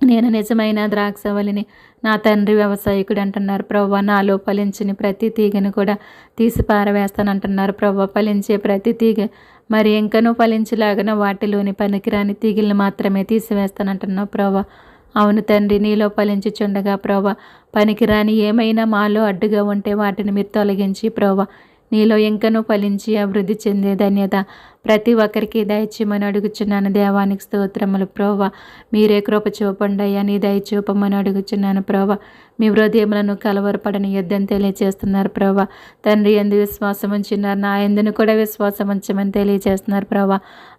నేను నిజమైన ద్రాక్షవల్లిని, నా తండ్రి వ్యవసాయకుడు అంటున్నారు ప్రభువా. నాలో ఫలించిన ప్రతి తీగను కూడా తీసి పారవేస్తానంటున్నారు ప్రభువా. ఫలించే ప్రతి తీగ మరి ఇంకనూ ఫలించలాగన వాటిలోని పనికిరాని తీగలను మాత్రమే తీసివేస్తానంటున్నావు ప్రభువా. అవును తండ్రి, నీలో ఫలించుచుండగా ప్రభువా పనికిరాని ఏమైనా మాలో అడ్డుగా ఉంటే వాటిని మీరు తొలగించి ప్రభువా నీలో ఇంకనూ ఫలించి అభివృద్ధి చెందే ధన్యత ప్రతి ఒక్కరికి దయచేయమని అడుగుచున్నాను దేవానికి స్తోత్రములు ప్రభువా. మీరే కృప చూపండి అయ్యా. నీ దయ చూపమని అడుగుచున్నాను ప్రభువా. మీ హృదయములను కలవరపడని యుద్ధం తెలియజేస్తున్నారు ప్రభువా. తండ్రి యందు విశ్వాసం ఉంచున్నారు, నా యందును కూడా విశ్వాసం ఉంచమని తెలియజేస్తున్నారు ప్రభువా.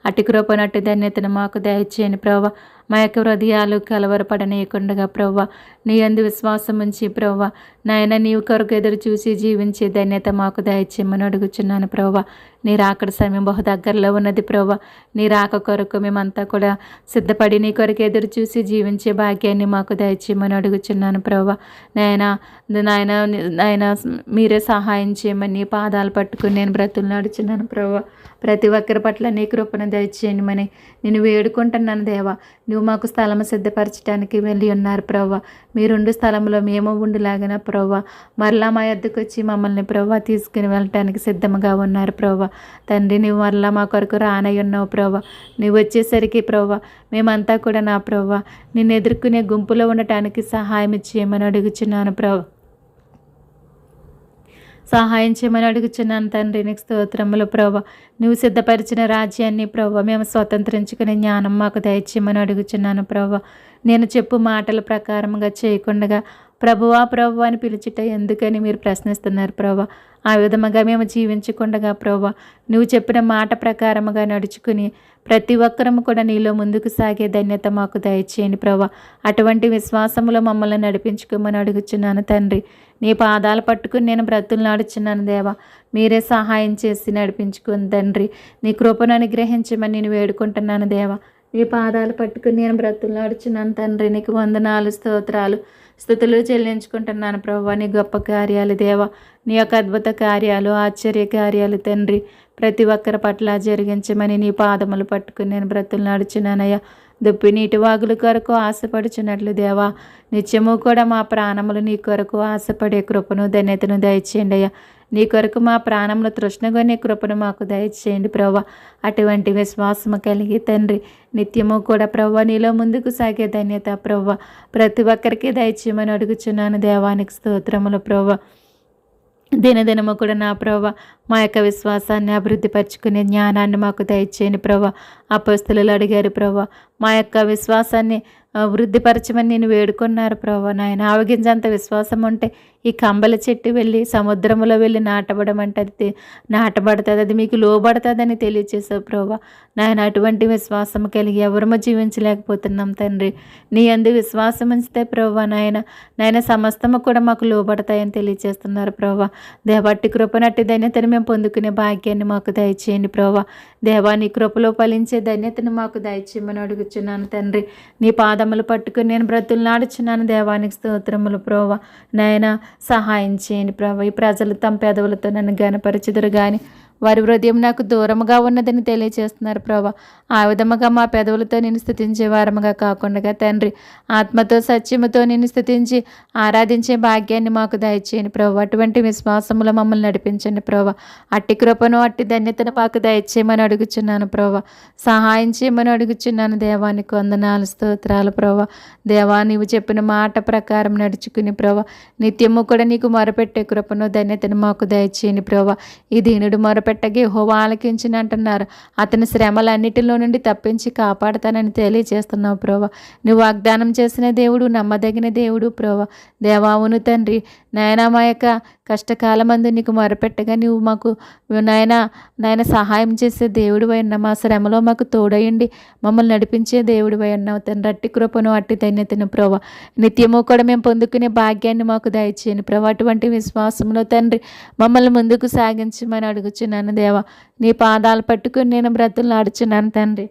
అటు కృపను, అటు ధన్యతను మాకు దయచేయండి ప్రభువా. మా యొక్క హృదయాలు కలవరపడనీయకుండగా ప్రభువా నీ యందు విశ్వాసం ఉంచి ప్రభువా నాయన నీవు కొరకు ఎదురు చూసి జీవించే ధన్యత మాకు దయచేయమని అడుగుచున్నాను ప్రభువా. నీ రాకడ సమయం బహు దగ్గరలో ఉన్నది ప్రభువా. నీ రాక కొరకు మేమంతా కూడా సిద్ధపడి నీ కొరకు ఎదురు చూసి జీవించే భాగ్యాన్ని మాకు దయచేయమని అడుగుచున్నాను ప్రభువా. నాయనా నాయన నాయన మీరే సహాయం చేయమని నీ పాదాలు పట్టుకుని నేను బ్రతులు నడుచున్నాను ప్రభువా. ప్రతి ఒక్కరి పట్ల నీ కృపను దయచేయండి మని నేను వేడుకుంటున్నాను దేవా. నువ్వు మాకు స్థలము సిద్ధపరచడానికి వెళ్ళి ఉన్నారు ప్రభువా. మీరుండు స్థలంలో మేము ఉండులాగిన ప్రభువా మరలా మా యొద్దకు వచ్చి మమ్మల్ని ప్రభువా తీసుకుని వెళ్ళటానికి సిద్ధంగా ఉన్నారు ప్రభువా. తండ్రి నువ్వు మరలా మా కొరకు రానై ఉన్నావు ప్రభువా. నువ్వు వచ్చేసరికి ప్రభువా మేమంతా కూడా నా ప్రభువా నిన్ను ఎదుర్కొనే గుంపులో ఉండటానికి సహాయం చేయమని అడుగుచున్నాను ప్రభువా. సహాయం చేయమని అడుగుచున్నాను తండ్రి. నీకు స్తోత్రములు ప్రభువా. నువ్వు సిద్ధపరిచిన రాజ్యాన్ని ప్రభువా మేము స్వతంత్రించుకునే జ్ఞానం మాకు దయచేయమని అడుగుచున్నాను ప్రభువా. నేను చెప్పు మాటల ప్రకారంగా చేయకుండా ప్రభువా ప్రభువా అని పిలుచుట ఎందుకని మీరు ప్రశ్నిస్తున్నారు ప్రభా. ఆ విధముగా మేము జీవించకుండగా ప్రభా, నువ్వు చెప్పిన మాట ప్రకారముగా నడుచుకుని ప్రతి ఒక్కరము కూడా నీలో ముందుకు సాగే ధన్యత మాకు దయచేయండి ప్రభా. అటువంటి విశ్వాసములో మమ్మల్ని నడిపించుకోమని అడుగుచున్నాను తండ్రి. నీ పాదాలు పట్టుకుని నేను బ్రతులు నడుచున్నాను దేవా. మీరే సహాయం చేసి నడిపించుకుని తండ్రి. నీ కృపను అనుగ్రహించమని నేను వేడుకుంటున్నాను దేవా. నీ పాదాలు పట్టుకుని నేను బ్రతులు నడుచున్నాను తండ్రి. నీకు వందనాలు, స్తోత్రాలు, స్తుతులు చెల్లించుకుంటున్నాను ప్రభా. నీ గొప్ప కార్యాలు దేవా, నీ యొక్క అద్భుత కార్యాలు, ఆశ్చర్య కార్యాలు తండ్రి ప్రతి ఒక్కరి పట్ల జరిగించమని నీ పాదములు పట్టుకుని నేను బ్రతులు నడుచున్నానయ్యా. దుప్పి నీటి వాగుల కొరకు ఆశపడుచున్నట్లు దేవా, నిత్యము కూడా మా ప్రాణములు నీ కొరకు ఆశపడే కృపను ధన్యతను దయచేయండి అయ్యా. నీ కొరకు మా ప్రాణములు తృష్ణగొనే కృపను మాకు దయచేయండి ప్రభా. అటువంటి విశ్వాసము కలిగి తండ్రి నిత్యము కూడా ప్రభా నీలో ముందుకు సాగే ధన్యత ప్రభా ప్రతి ఒక్కరికి దయచేయమని అడుగుచున్నాను. దేవానికి స్తోత్రములు ప్రభా. దినదినము కూడా నా ప్రభా మా యొక్క విశ్వాసాన్ని అభివృద్ధిపరచుకునే జ్ఞానాన్ని మాకు దయచేయండి ప్రభా. అపొస్తలులు అడిగారు ప్రభా, మా యొక్క విశ్వాసాన్ని వృద్ధిపరచమని నేను వేడుకున్నారు ప్రభా. నాయన ఆవగింజంత విశ్వాసం ఉంటే ఈ కంబల చెట్టు వెళ్ళి సముద్రంలో వెళ్ళి నాటబడం అంటే అది నాటబడుతుంది, అది మీకు లోబడుతుందని తెలియచేసావు ప్రభా. నాయన అటువంటి విశ్వాసం కలిగి ఎవరమో జీవించలేకపోతున్నాం తండ్రి. నీ అందు విశ్వాసం ఉంచితే ప్రభా నాయన సమస్తము కూడా మాకు లోబడతాయని తెలియచేస్తున్నారు ప్రభా. దేవట్టి కృపనట్టి ధన్యతను మేము పొందుకునే భాగ్యాన్ని మాకు దయచేయండి ప్రభా. దేవా నీ కృపలో ఫలించే ధన్యతను మాకు దయచేయమని అడుగుచున్నాను తండ్రి. నీ పాదములు పట్టుకుని నేను బ్రతులు నాడుచున్నాను. దేవానికి స్తోత్రములు ప్రభా. నాయన సహాయం చేయండి ప్రభా. ఈ ప్రజలు తమ పెదవులతో నన్ను గనపరచుదురు కానీ వారి హృదయం నాకు దూరముగా ఉన్నదని తెలియచేస్తున్నారు ప్రభా. ఆ విధముగా మా పెదవులతో నేను స్తుతించే వారముగా కాకుండా తండ్రి ఆత్మతో సత్యముతో నేను స్తుతించి ఆరాధించే భాగ్యాన్ని మాకు దయచేయండి ప్రభా. అటువంటి విశ్వాసములో మమ్మల్ని నడిపించండి ప్రభా. అట్టి కృపను అట్టి ధన్యతను మాకు దయచేయమని అడుగుచున్నాను ప్రభా. సహాయం చేయమని అడుగుచున్నాను. దేవానికి వందనాలు, స్తోత్రాలు ప్రభా. దేవా నీవు చెప్పిన మాట ప్రకారం నడుచుకుని ప్రభా నిత్యము కూడా నీకు మొరపెట్టే కృపను ధన్యతను మాకు దయచేయండి ప్రభా. ఈ దీనుడు మొరపెట్టగే యెహోవా ఆలకించినంటున్నారు. అతని శ్రమలన్నిటిలో నుండి తప్పించి కాపాడుతానని తెలియజేస్తున్నావు ప్రభా. నువ్వు వాగ్దానం చేసిన దేవుడు, నమ్మదగిన దేవుడు ప్రభా. దేవావును తండ్రి నాయన మా యొక్క కష్టకాలమందు నీకు మొరపెట్టగా నువ్వు మాకు నాయన సహాయం చేసే దేవుడు అయినా మా శ్రమలో మాకు తోడయండి మమ్మల్ని నడిపించే దేవుడు అయినావు తండ్రి. అట్టి కృపను అట్టి ధన్యతను ప్రభా నిత్యము కూడా మేము పొందుకునే భాగ్యాన్ని మాకు దయచేయండి ప్రభా. అటువంటి విశ్వాసంలో తండ్రి మమ్మల్ని ముందుకు సాగించమని అడుగుచున్నాను దేవా. నీ పాదాలు పట్టుకుని నేను బ్రతులు ఆడుచున్నాను తండ్రి.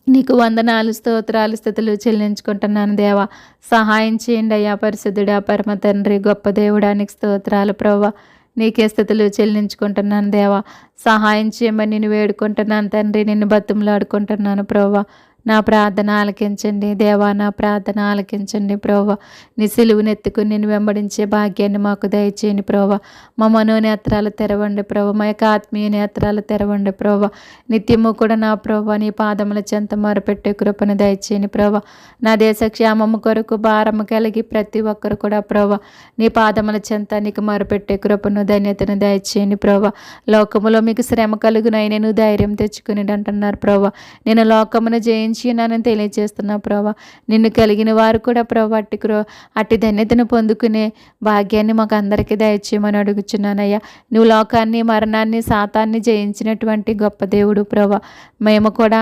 నీకు వందనాలు, స్తోత్రాలు, స్తుతులు చెల్లించుకుంటున్నాను దేవా. సహాయం చేయండి అయ్యా. పరిశుద్ధుడా, పరమ తండ్రి, గొప్ప దేవుడానికి స్తోత్రాలు ప్రభా. నీకే స్తుతులు చెల్లించుకుంటున్నాను దేవా. సహాయం చేయమని నేను వేడుకుంటున్నాను తండ్రి. నిన్ను బతుములాడుకుంటున్నాను ప్రభా. నా ప్రార్థన ఆలకించండి దేవా. నా ప్రార్థన ఆలకించండి ప్రభా. నీ సిలువునెత్తుకుని నేను వెంబడించే భాగ్యాన్ని మాకు దయచేయండి ప్రభా. మా మనోనేత్రాలు తెరవండి ప్రభా. మా యొక్క ఆత్మీయ నేత్రాలు తెరవండి ప్రభా. నిత్యము కూడా నా ప్రభా నీ పాదముల చెంత మొరపెట్టే కృపను దయచేయండి ప్రభా. నా దేశ క్షేమము కొరకు భారము కలిగి ప్రతి ఒక్కరు కూడా ప్రభా నీ పాదముల చెంత నీకు మొరపెట్టే కృపను ధన్యతను దయచేయండి ప్రభా. లోకములో మీకు శ్రమ కలుగునైనా ధైర్యం తెచ్చుకుని అంటున్నారు ప్రభా. నేను లోకమును జయించి నానని తెలియజేస్తున్నా ప్రభా. నిన్ను కలిగిన వారు కూడా ప్రభా అట్టి ధన్యతను పొందుకునే భాగ్యాన్ని మాకు అందరికీ దయచేయమని అడుగుచున్నానయ్యా. నువ్వు లోకాన్ని, మరణాన్ని, సాతాన్ని జయించినటువంటి గొప్ప దేవుడు ప్రభా. మేము కూడా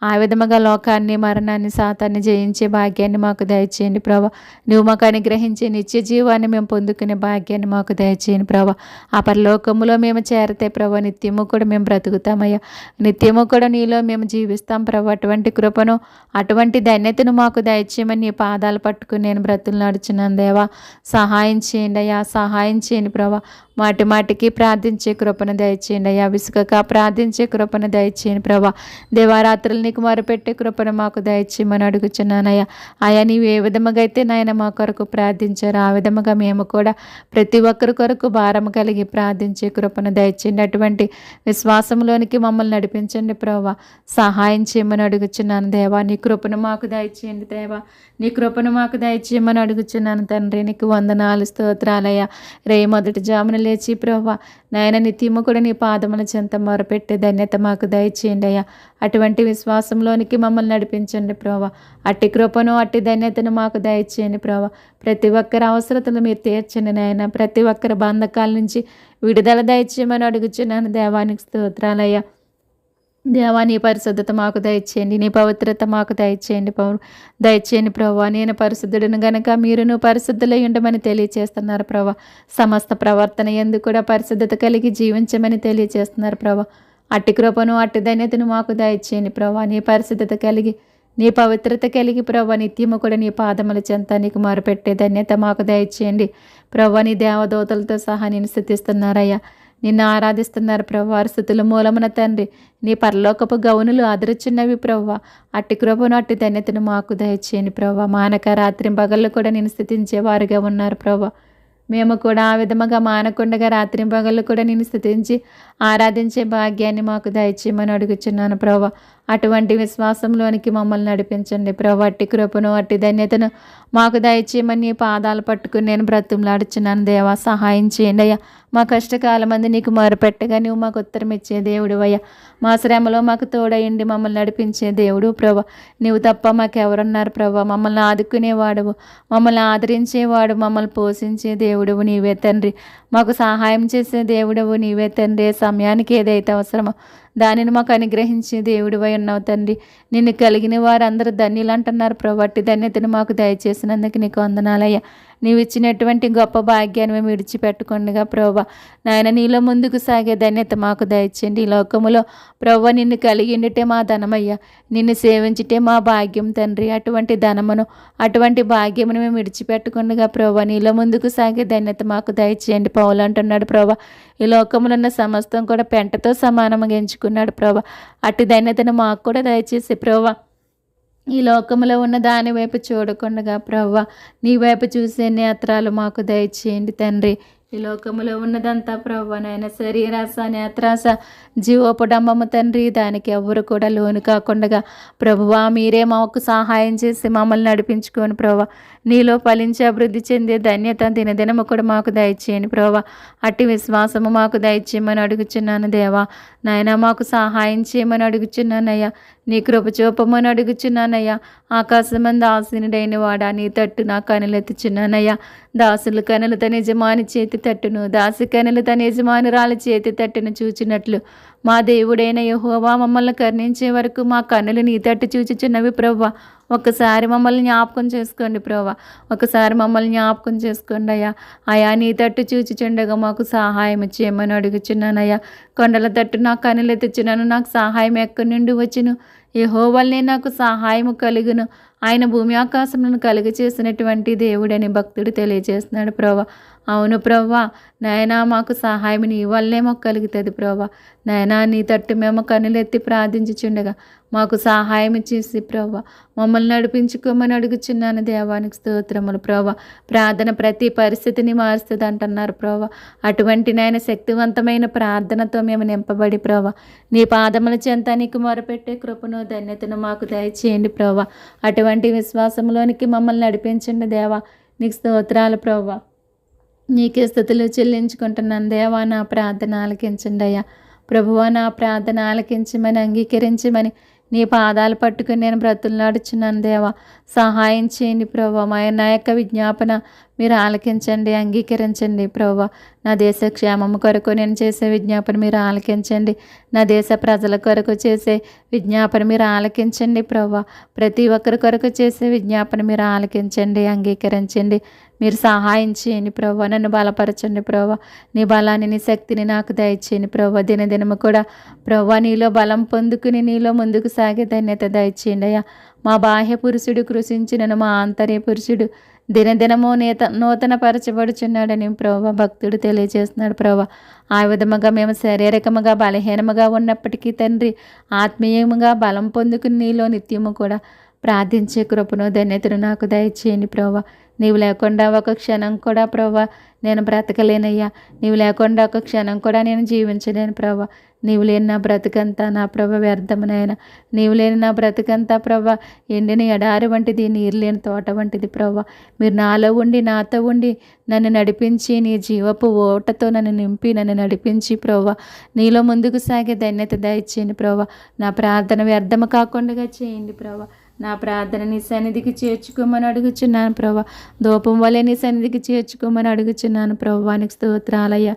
ఆ విధముగా లోకాన్ని, మరణాన్ని, సాతాన్ని జయించే భాగ్యాన్ని మాకు దయచేయండి ప్రభా. నువ్వు మాకు అనుగ్రహించే నిత్య జీవాన్ని మేము పొందుకునే భాగ్యాన్ని మాకు దయచేయండి ప్రభా. ఆ పరలోకములో మేము చేరితే ప్రభా నిత్యము కూడా మేము బ్రతుకుతామయ్యా. నిత్యము కూడా నీలో మేము జీవిస్తాం ప్రభా. అటువంటి కృపను అటువంటి ధన్యతను మాకు దయచేయమని నీ పాదాలు పట్టుకుని నేను బ్రతులు నడుచున్నాను దేవా. సహాయం చేయండి అయ్యా. సహాయం చేయండి ప్రభా. మాటి మాటికి ప్రార్థించే కృపను దయచేయండి అయ్యా. విసుగక ప్రార్థించే కృపను దయచేయండి ప్రభా. దేవారాత్రులు నీకు మొరపెట్టే కృపను మాకు దయచేయమని అడుగుచున్నానయ్యా. అయ్యా నీవు ఏ విధముగా అయితే నాయన మా కొరకు ప్రార్థించారు ఆ విధముగా మేము కూడా ప్రతి ఒక్కరి కొరకు భారం కలిగి ప్రార్థించే కృపను దయచేయండి. అటువంటి విశ్వాసంలోనికి మమ్మల్ని నడిపించండి ప్రభా. సహాయం చేయమని అడుగుచున్నాను దేవా. నీ కృపను మాకు దయచేయండి దేవా. నీ కృపను మాకు దయచేయమని అడుగుచున్నాను తండ్రి. నీకు వందనాలు స్తోత్రాలయ్యా. మొదటి జామున లేచి ప్రభా నాయన నిత్యము కూడా నీ పాదముల చెంత మొరపెట్టే ధన్యత మాకు దయచేయండి అయ్యా. అటువంటి విశ్వాసంలోనికి మమ్మల్ని నడిపించండి ప్రభా. అట్టి కృపను అట్టి ధన్యతను మాకు దయచేయండి ప్రభా. ప్రతి ఒక్కరి అవసరతలు మీరు తీర్చండి నాయన. ప్రతి ఒక్కరి బంధకాల నుంచి విడుదల దయచేయమని అడుగుచున్నాను దేవానికి స్తోత్రాలయ్యా. దేవా నీ పరిశుద్ధత మాకు దయచేయండి. నీ పవిత్రత మాకు దయచేయండి ప్రభా. నేను పరిశుద్ధుడిని గనక మీరును పరిశుద్ధులై ఉండమని తెలియచేస్తున్నారు ప్రభా. సమస్త ప్రవర్తన ఎందుకు కూడా పరిశుద్ధత కలిగి జీవించమని తెలియచేస్తున్నారు ప్రభా. అట్టి కృపను అట్టి ధన్యతను మాకు దయచేయండి ప్రభా. నీ పరిశుద్ధత కలిగి నీ పవిత్రత కలిగి ప్రభా నిత్యము కూడా నీ పాదముల చెంత నీకు మొరపెట్టే ధన్యత మాకు దయచేయండి ప్రభా. నీ దేవదూతలతో సహా నేను స్తుతిస్తున్నారయ్యా. నిన్ను ఆరాధిస్తున్నారు ప్రభు. వారి స్థుతుల మూలమున తండ్రి నీ పరలోకపు గౌనులు అదరుచున్నవి ప్రభు. అట్టి కృపను అట్టి ధన్యతను మాకు దయచేయండి ప్రభు. మానక రాత్రి పగళ్ళు కూడా నేను స్థుతించే వారుగా ఉన్నారు ప్రభు. మేము కూడా ఆ విధముగా మానకుండగా రాత్రి పగళ్ళు కూడా నేను స్థుతించి ఆరాధించే భాగ్యాన్ని మాకు దయచేయమని అడుగుచున్నాను ప్రభు. అటువంటి విశ్వాసంలోనికి మమ్మల్ని నడిపించండి ప్రభు. అట్టి కృపను అట్టి ధన్యతను మాకు దయచేయమని నీ పాదాలు పట్టుకుని నేను బ్రతుములాడుచున్నాను దేవా. సహాయం చేయండి అయ్యా. మా కష్టకాలం మంది నీకు మొరపెట్టగా నువ్వు మాకు ఉత్తరం ఇచ్చే దేవుడు అయ్యా. మా శ్రమలో మాకు తోడయండి మమ్మల్ని నడిపించే దేవుడు ప్రభా. నీవు తప్ప మాకెవరున్నారు ప్రభా. మమ్మల్ని ఆదుకునేవాడువు, మమ్మల్ని ఆదరించేవాడు, మమ్మల్ని పోషించే దేవుడువు నీవే తండ్రి. మాకు సహాయం చేసే దేవుడవు నీవే తండ్రి. సమయానికి ఏదైతే అవసరమో దానిని మాకు అనుగ్రహించే దేవుడివై ఉన్నావు తండ్రి. నిన్ను కలిగిన వారందరూ ధన్యులు అంటున్నారు ప్రభు. అట్టి ధన్యతను మాకు దయచేసినందుకు నీకు వందనాలయ్యా. నీవు ఇచ్చినటువంటి గొప్ప భాగ్యాన్ని మేము విడిచిపెట్టుకుండగా ప్రభా నాయన నీలో ముందుకు సాగే ధన్యత మాకు దయచేయండి. ఈ లోకములో ప్రభు నిన్ను కలిగి ఉండితే మా ధనమయ్యా. నిన్ను సేవించితే మా భాగ్యం తండ్రి. అటువంటి ధనమును అటువంటి భాగ్యమును మేము విడిచిపెట్టుకుండగా ప్రభా నీలో ముందుకు సాగే ధన్యత మాకు దయచేయండి. పౌలు అంటున్నాడు ప్రభా ఈ లోకములో ఉన్న సమస్తం కూడా పెంటతో సమానంగా ఎంచుకున్నాడు ప్రభా. అట్టి ధన్యతను మాకు కూడా దయచేసి ప్రభా ఈ లోకంలో ఉన్న దాని వైపు చూడకుండా ప్రవ్వ నీ వైపు చూసే నేత్రాలు మాకు దయచేయండి తండ్రి. ఈ లోకములో ఉన్నదంతా ప్రవ్వ నాయన శరీరాశ నేత్రాశ జీవోపడంబము తండ్రి. దానికి ఎవరు కూడా లోను కాకుండా ప్రభువా మీరే మాకు సహాయం చేసి మమ్మల్ని నడిపించుకొని ప్రభా నీలో ఫలించి అభివృద్ధి చెందే ధన్యత దినదినము కూడా మాకు దయచేయండి ప్రభా. అట్టి విశ్వాసము మాకు దయచేయమని అడుగుచున్నాను దేవా. నాయన మాకు సహాయం చేయమని అడుగుచున్నానయ్యా. నీ కృప చూపమని అడుగుచున్నానయ్యా. ఆకాశమంది ఆసీనుడైన వాడా నీ తట్టు నా కనులెత్తుచున్నానయ్యా. దాసుల కనులు తన యజమాని చేతి తట్టును, దాసి కనులు తన యజమానురాల చేతి తట్టును చూచినట్లు మా దేవుడైన యెహోవా మమ్మల్ని కరుణించే వరకు మా కన్నులు నీ తట్టు చూచుచున్నవి ప్రభువా. ఒక్కసారి మమ్మల్ని జ్ఞాపకం చేసుకోండి ప్రభా. ఒకసారి మమ్మల్ని జ్ఞాపకం చేసుకోండి అయ్యా. అయా నీ తట్టు చూచుచుండగా మాకు సహాయం చేయమని అడుగుచున్నానయ్యా. కొండల తట్టు నా కన్నులు ఎత్తుచున్నాను. నాకు సహాయం ఎక్కడి నుండి వచ్చును? యెహోవానే నాకు సహాయము కలుగును. ఆయన భూమి ఆకాశములను కలుగ చేసినటువంటి దేవుడని భక్తుడు తెలియజేస్తున్నాడు ప్రభా. అవును ప్రభా నాయనా మాకు సహాయం నీ వల్లే మాకు కలుగుతుంది ప్రభా. నాయనా నీ తట్టు మేము కన్నులెత్తి ప్రార్థించుచుండగా మాకు సహాయం చేసి ప్రభా మమ్మల్ని నడిపించుకోమని అడుగుచున్నాను దేవానికి స్తోత్రములు ప్రభా. ప్రార్థన ప్రతి పరిస్థితిని మారుస్తుంది అంటున్నారు ప్రభా. అటువంటి నాయన శక్తివంతమైన ప్రార్థనతో మేము నింపబడి ప్రభా నీ పాదముల చెంత నీకు మొరపెట్టే కృపను ధన్యతను మాకు దయచేయండి ప్రభా. అటువంటి విశ్వాసంలోనికి మమ్మల్ని నడిపించండి దేవా. నీకు స్తోత్రాలు ప్రభా. నీకే స్తుతులు చెల్లించుకుంటున్నాను దేవా. నా ప్రార్థన ఆలకించండి అయ్యా. ప్రభువా నా ప్రార్థన ఆలకించమని అంగీకరించమని నీ పాదాలు పట్టుకుని నేను బ్రతులునాడుచున్నాను దేవా. సహాయం చేయండి ప్రభా. నా యొక్క విజ్ఞాపన మీరు ఆలకించండి, అంగీకరించండి ప్రభా. నా దేశ క్షేమము కొరకు నేను చేసే విజ్ఞాపన మీరు ఆలకించండి. నా దేశ ప్రజల కొరకు చేసే విజ్ఞాపన మీరు ఆలకించండి ప్రభా. ప్రతి ఒక్కరి కొరకు చేసే విజ్ఞాపన మీరు ఆలకించండి, అంగీకరించండి. మీరు సహాయం చేయండి ప్రభా. నన్ను బలపరచండి ప్రభా. నీ బలాన్ని నీ శక్తిని నాకు దయచేయండి ప్రభా. దినదినము కూడా ప్రభా నీలో బలం పొందుకుని నీలో ముందుకు సాగే ధన్యత దయచేయండి అయ్యా. మా బాహ్య పురుషుడు కృషించినను మా ఆంతర్య పురుషుడు దినదినము నూతన పరచబడుచున్నాడని ప్రభా భక్తుడు తెలియజేస్తున్నాడు ప్రభా. ఆ విధముగా మేము శారీరకముగా బలహీనముగా ఉన్నప్పటికీ తండ్రి ఆత్మీయముగా బలం పొందుకుని నీలో నిత్యము కూడా ప్రార్థించే కృపను ధన్యతను నాకు దయచేయండి ప్రభా. నీవు లేకుండా ఒక క్షణం కూడా ప్రభా నేను బ్రతకలేనయ్యా. నీవు లేకుండా ఒక క్షణం కూడా నేను జీవించలేను ప్రభా. నీవు లేని నా బ్రతుకంతా నా ప్రభ వ్యర్థమునైనా. నీవు లేని నా బ్రతుకంతా ప్రభా ఎండిన ఎడారి వంటిది, నీరు లేని తోట వంటిది ప్రభా. మీరు నాలో ఉండి నాతో ఉండి నన్ను నడిపించి నీ జీవపు ఓటతో నన్ను నింపి నన్ను నడిపించి ప్రభా నీలో ముందుకు సాగే ధన్యత దయచేయండి ప్రభా. నా ప్రార్థన వ్యర్థము కాకుండా చేయండి ప్రభా. నా ప్రార్థన నీ సన్నిధికి చేర్చుకోమని అడుగుచున్నాను ప్రభా. ధూపం వలె నీ సన్నిధికి చేర్చుకోమని అడుగుచున్నాను ప్రభా. నీకు స్తోత్రాలయ్యా.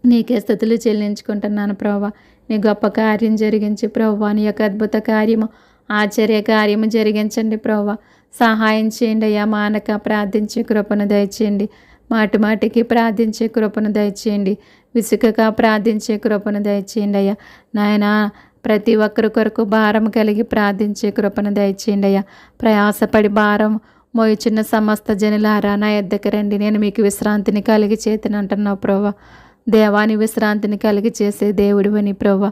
నీకే స్తుతులు చెల్లించుకుంటున్నాను ప్రభా. నీ గొప్ప కార్యం జరిగించి ప్రభా. నీ యొక్క అద్భుత కార్యము ఆశ్చర్య కార్యము జరిగించండి ప్రభా. సహాయం చేయండి అయ్యా. మానక ప్రార్థించే కృపను దయచేయండి. మాటి మాటికి ప్రార్థించే కృపను దయచేయండి. విసుకగా ప్రార్థించే కృపను దయచేయండి అయ్యా. నాయనా ప్రతి ఒక్కరి కొరకు భారం కలిగి ప్రార్థించే కృపను దయచేయండి అయ్యా. ప్రయాసపడి భారం మోయుచున్న సమస్త జనులారా నా యొద్దకు రండి, నేను మీకు విశ్రాంతిని కలిగి చేతిని అంటున్నావు ప్రభా. దేవాని విశ్రాంతిని కలిగి చేసే దేవుడివని ప్రభా.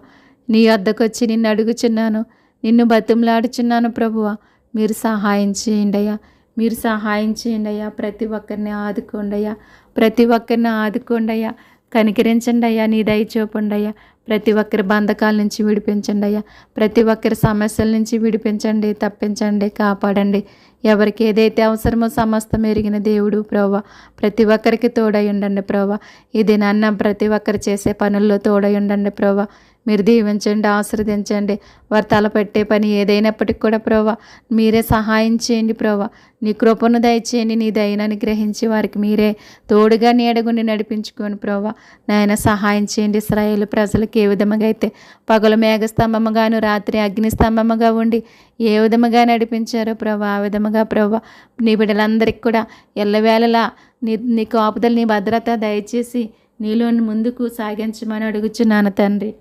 నీ వద్దకు వచ్చి నిన్ను అడుగుచున్నాను, నిన్ను బతిమలాడుచున్నాను ప్రభువా. మీరు సహాయం చేయండి అయ్యా. మీరు సహాయం చేయండి అయ్యా. ప్రతి ఒక్కరిని ఆదుకోండి అయ్యా. ప్రతి ఒక్కరిని ఆదుకోండి అయ్యా. కనికరించండి అయ్యా. నీ దయ చూపండి అయ్యా. ప్రతి ఒక్కరి బంధకాల నుంచి విడిపించండి అయ్యా. ప్రతి ఒక్కరి సమస్యల నుంచి విడిపించండి, తప్పించండి, కాపాడండి. ఎవరికి ఏదైతే అవసరమో సమస్తం ఎరిగిన దేవుడు ప్రభా. ప్రతి ఒక్కరికి తోడై ఉండండి ప్రభా. ఇది నాన్న ప్రతి ఒక్కరు చేసే పనుల్లో తోడై ఉండండి ప్రభా. మీరు దీవించండి, ఆశీర్వదించండి. వారు తలపెట్టే పని ఏదైనప్పటికీ కూడా ప్రభా మీరే సహాయం చేయండి ప్రభా. నీ కృపను దయచేయండి. నీ దయను గ్రహించి వారికి మీరే తోడుగా నీడగుండి నడిపించుకోండి ప్రభా. నాయన సహాయం చేయండి. ఇశ్రాయేలు ప్రజలకు ఏ విధముగా అయితే పగలు మేఘస్తంభముగాను రాత్రి అగ్నిస్తంభముగా ఉండి ఏ విధముగా నడిపించారో ప్రభా ఆ విధముగా ప్రభా నీ బిడ్డలందరికీ కూడా ఎల్లవేళలా నీ కాపుదలు నీ భద్రత దయచేసి నీలో ముందుకు సాగించమని అడుగుచున్నాను తండ్రి.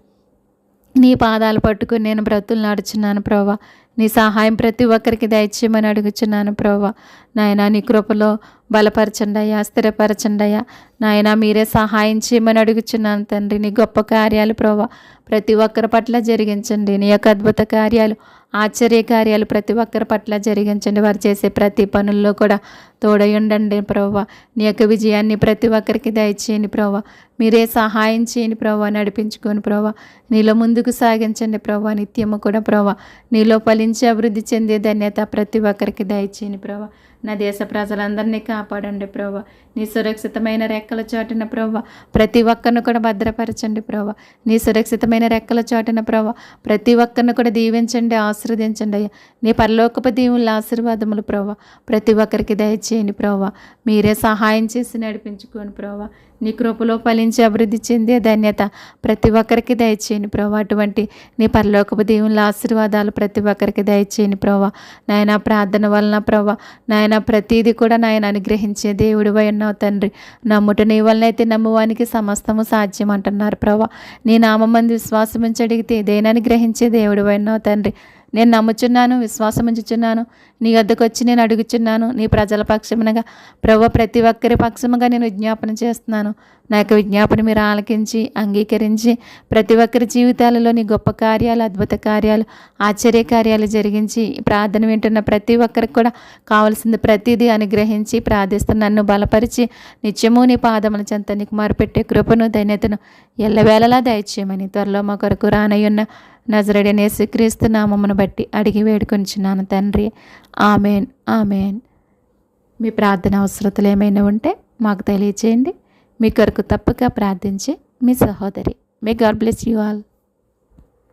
నీ పాదాలు పట్టుకుని నేను బ్రతులు నడుచున్నాను ప్రభా. నీ సహాయం ప్రతి ఒక్కరికి దయచేయమని అడుగుచున్నాను ప్రభా. నాయన నీ కృపలో బలపరచండి అయ్యా, స్థిరపరచండి అయ్యా. నాయన మీరే సహాయం చేయమని అడుగుచున్నాను తండ్రి. నీ గొప్ప కార్యాలు ప్రభా ప్రతి ఒక్కరి పట్ల జరిగించండి. నీ యొక్క అద్భుత కార్యాలు ఆశ్చర్య కార్యాలు ప్రతి ఒక్కరి పట్ల జరిగించండి. వారు చేసే ప్రతి పనుల్లో కూడా తోడై ఉండండి ప్రభా. నీ యొక్క విజయాన్ని ప్రతి ఒక్కరికి దయచేయండి ప్రభా. మీరే సహాయం చేయండి ప్రభా. నడిపించుకొని ప్రభా నీలో ముందుకు సాగించండి ప్రభా. నిత్యము కూడా ప్రభా నీలో ఫలించి అభివృద్ధి చెందే ధన్యత ప్రతి ఒక్కరికి దయచేయండి ప్రభా. నా దేశ ప్రజలందరినీ కాపాడండి ప్రభా. నీ సురక్షితమైన రెక్కల చాటున ప్రభా ప్రతి ఒక్కరిని కూడా భద్రపరచండి ప్రభా. నీ సురక్షితమైన రెక్కల చాటున ప్రభా ప్రతి ఒక్కరిని కూడా దీవించండి, ఆశీర్వదించండి అయ్యా. నీ పరలోకపు దీవుల ఆశీర్వాదములు ప్రభా ప్రతి ఒక్కరికి దయచేయండి ప్రభా. మీరే సహాయం చేసి నడిపించుకోండి ప్రభా. నీ కృపలో ఫలించి అభివృద్ధి చెందే ధన్యత ప్రతి ఒక్కరికి దయచేయండి ప్రభా. అటువంటి నీ పరలోకపు దీవుల ఆశీర్వాదాలు ప్రతి ఒక్కరికి దయచేయండి ప్రభా. నాయన ప్రార్థన వలన ప్రభా నాయన ప్రతీది కూడా నాయన అనుగ్రహించే దేవుడివై ఉన్నావు తండ్రి. నమ్ముట నీ వలనైతే నమ్మువానికి సమస్తము సాధ్యం అంటున్నారు ప్రభా. నీ నామందు విశ్వాసం ఉంచి అడిగితే ఏదైనా అనుగ్రహించే దేవుడివై ఉన్నావు తండ్రి. నేను నమ్ముచున్నాను, విశ్వాసం ఉంచుచున్నాను. నీ వద్దకు వచ్చి నేను అడుగుచున్నాను. నీ ప్రజల పక్షమునగా ప్రభు ప్రతి ఒక్కరి పక్షముగా నేను విజ్ఞాపన చేస్తున్నాను. నా యొక్క విజ్ఞాపన మీరు ఆలకించి అంగీకరించి ప్రతి ఒక్కరి జీవితాలలో నీ గొప్ప కార్యాలు, అద్భుత కార్యాలు, ఆశ్చర్య కార్యాలు జరిగించి ప్రార్థన వింటున్న ప్రతి ఒక్కరికి కూడా కావలసింది ప్రతిదీ అనుగ్రహించి ప్రార్థిస్తున్న నన్ను బలపరిచి నిత్యము నీ పాదముల చెంత నీకు మొరపెట్టే కృపను ధన్యతను ఎల్లవేళలా దయచేయమని త్వరలో మా కొరకు రానయ్యున్న నజరేయుడైన యేసుక్రీస్తు నామమును బట్టి అడిగి వేడుకొంచున్నాను తండ్రి. Amen, amen. మీ ప్రార్థన అవసరతలు ఏమైనా ఉంటే మాకు తెలియచేయండి. మీ కొరకు తప్పక ప్రార్థించి మీ సహోదరి. May God bless you all.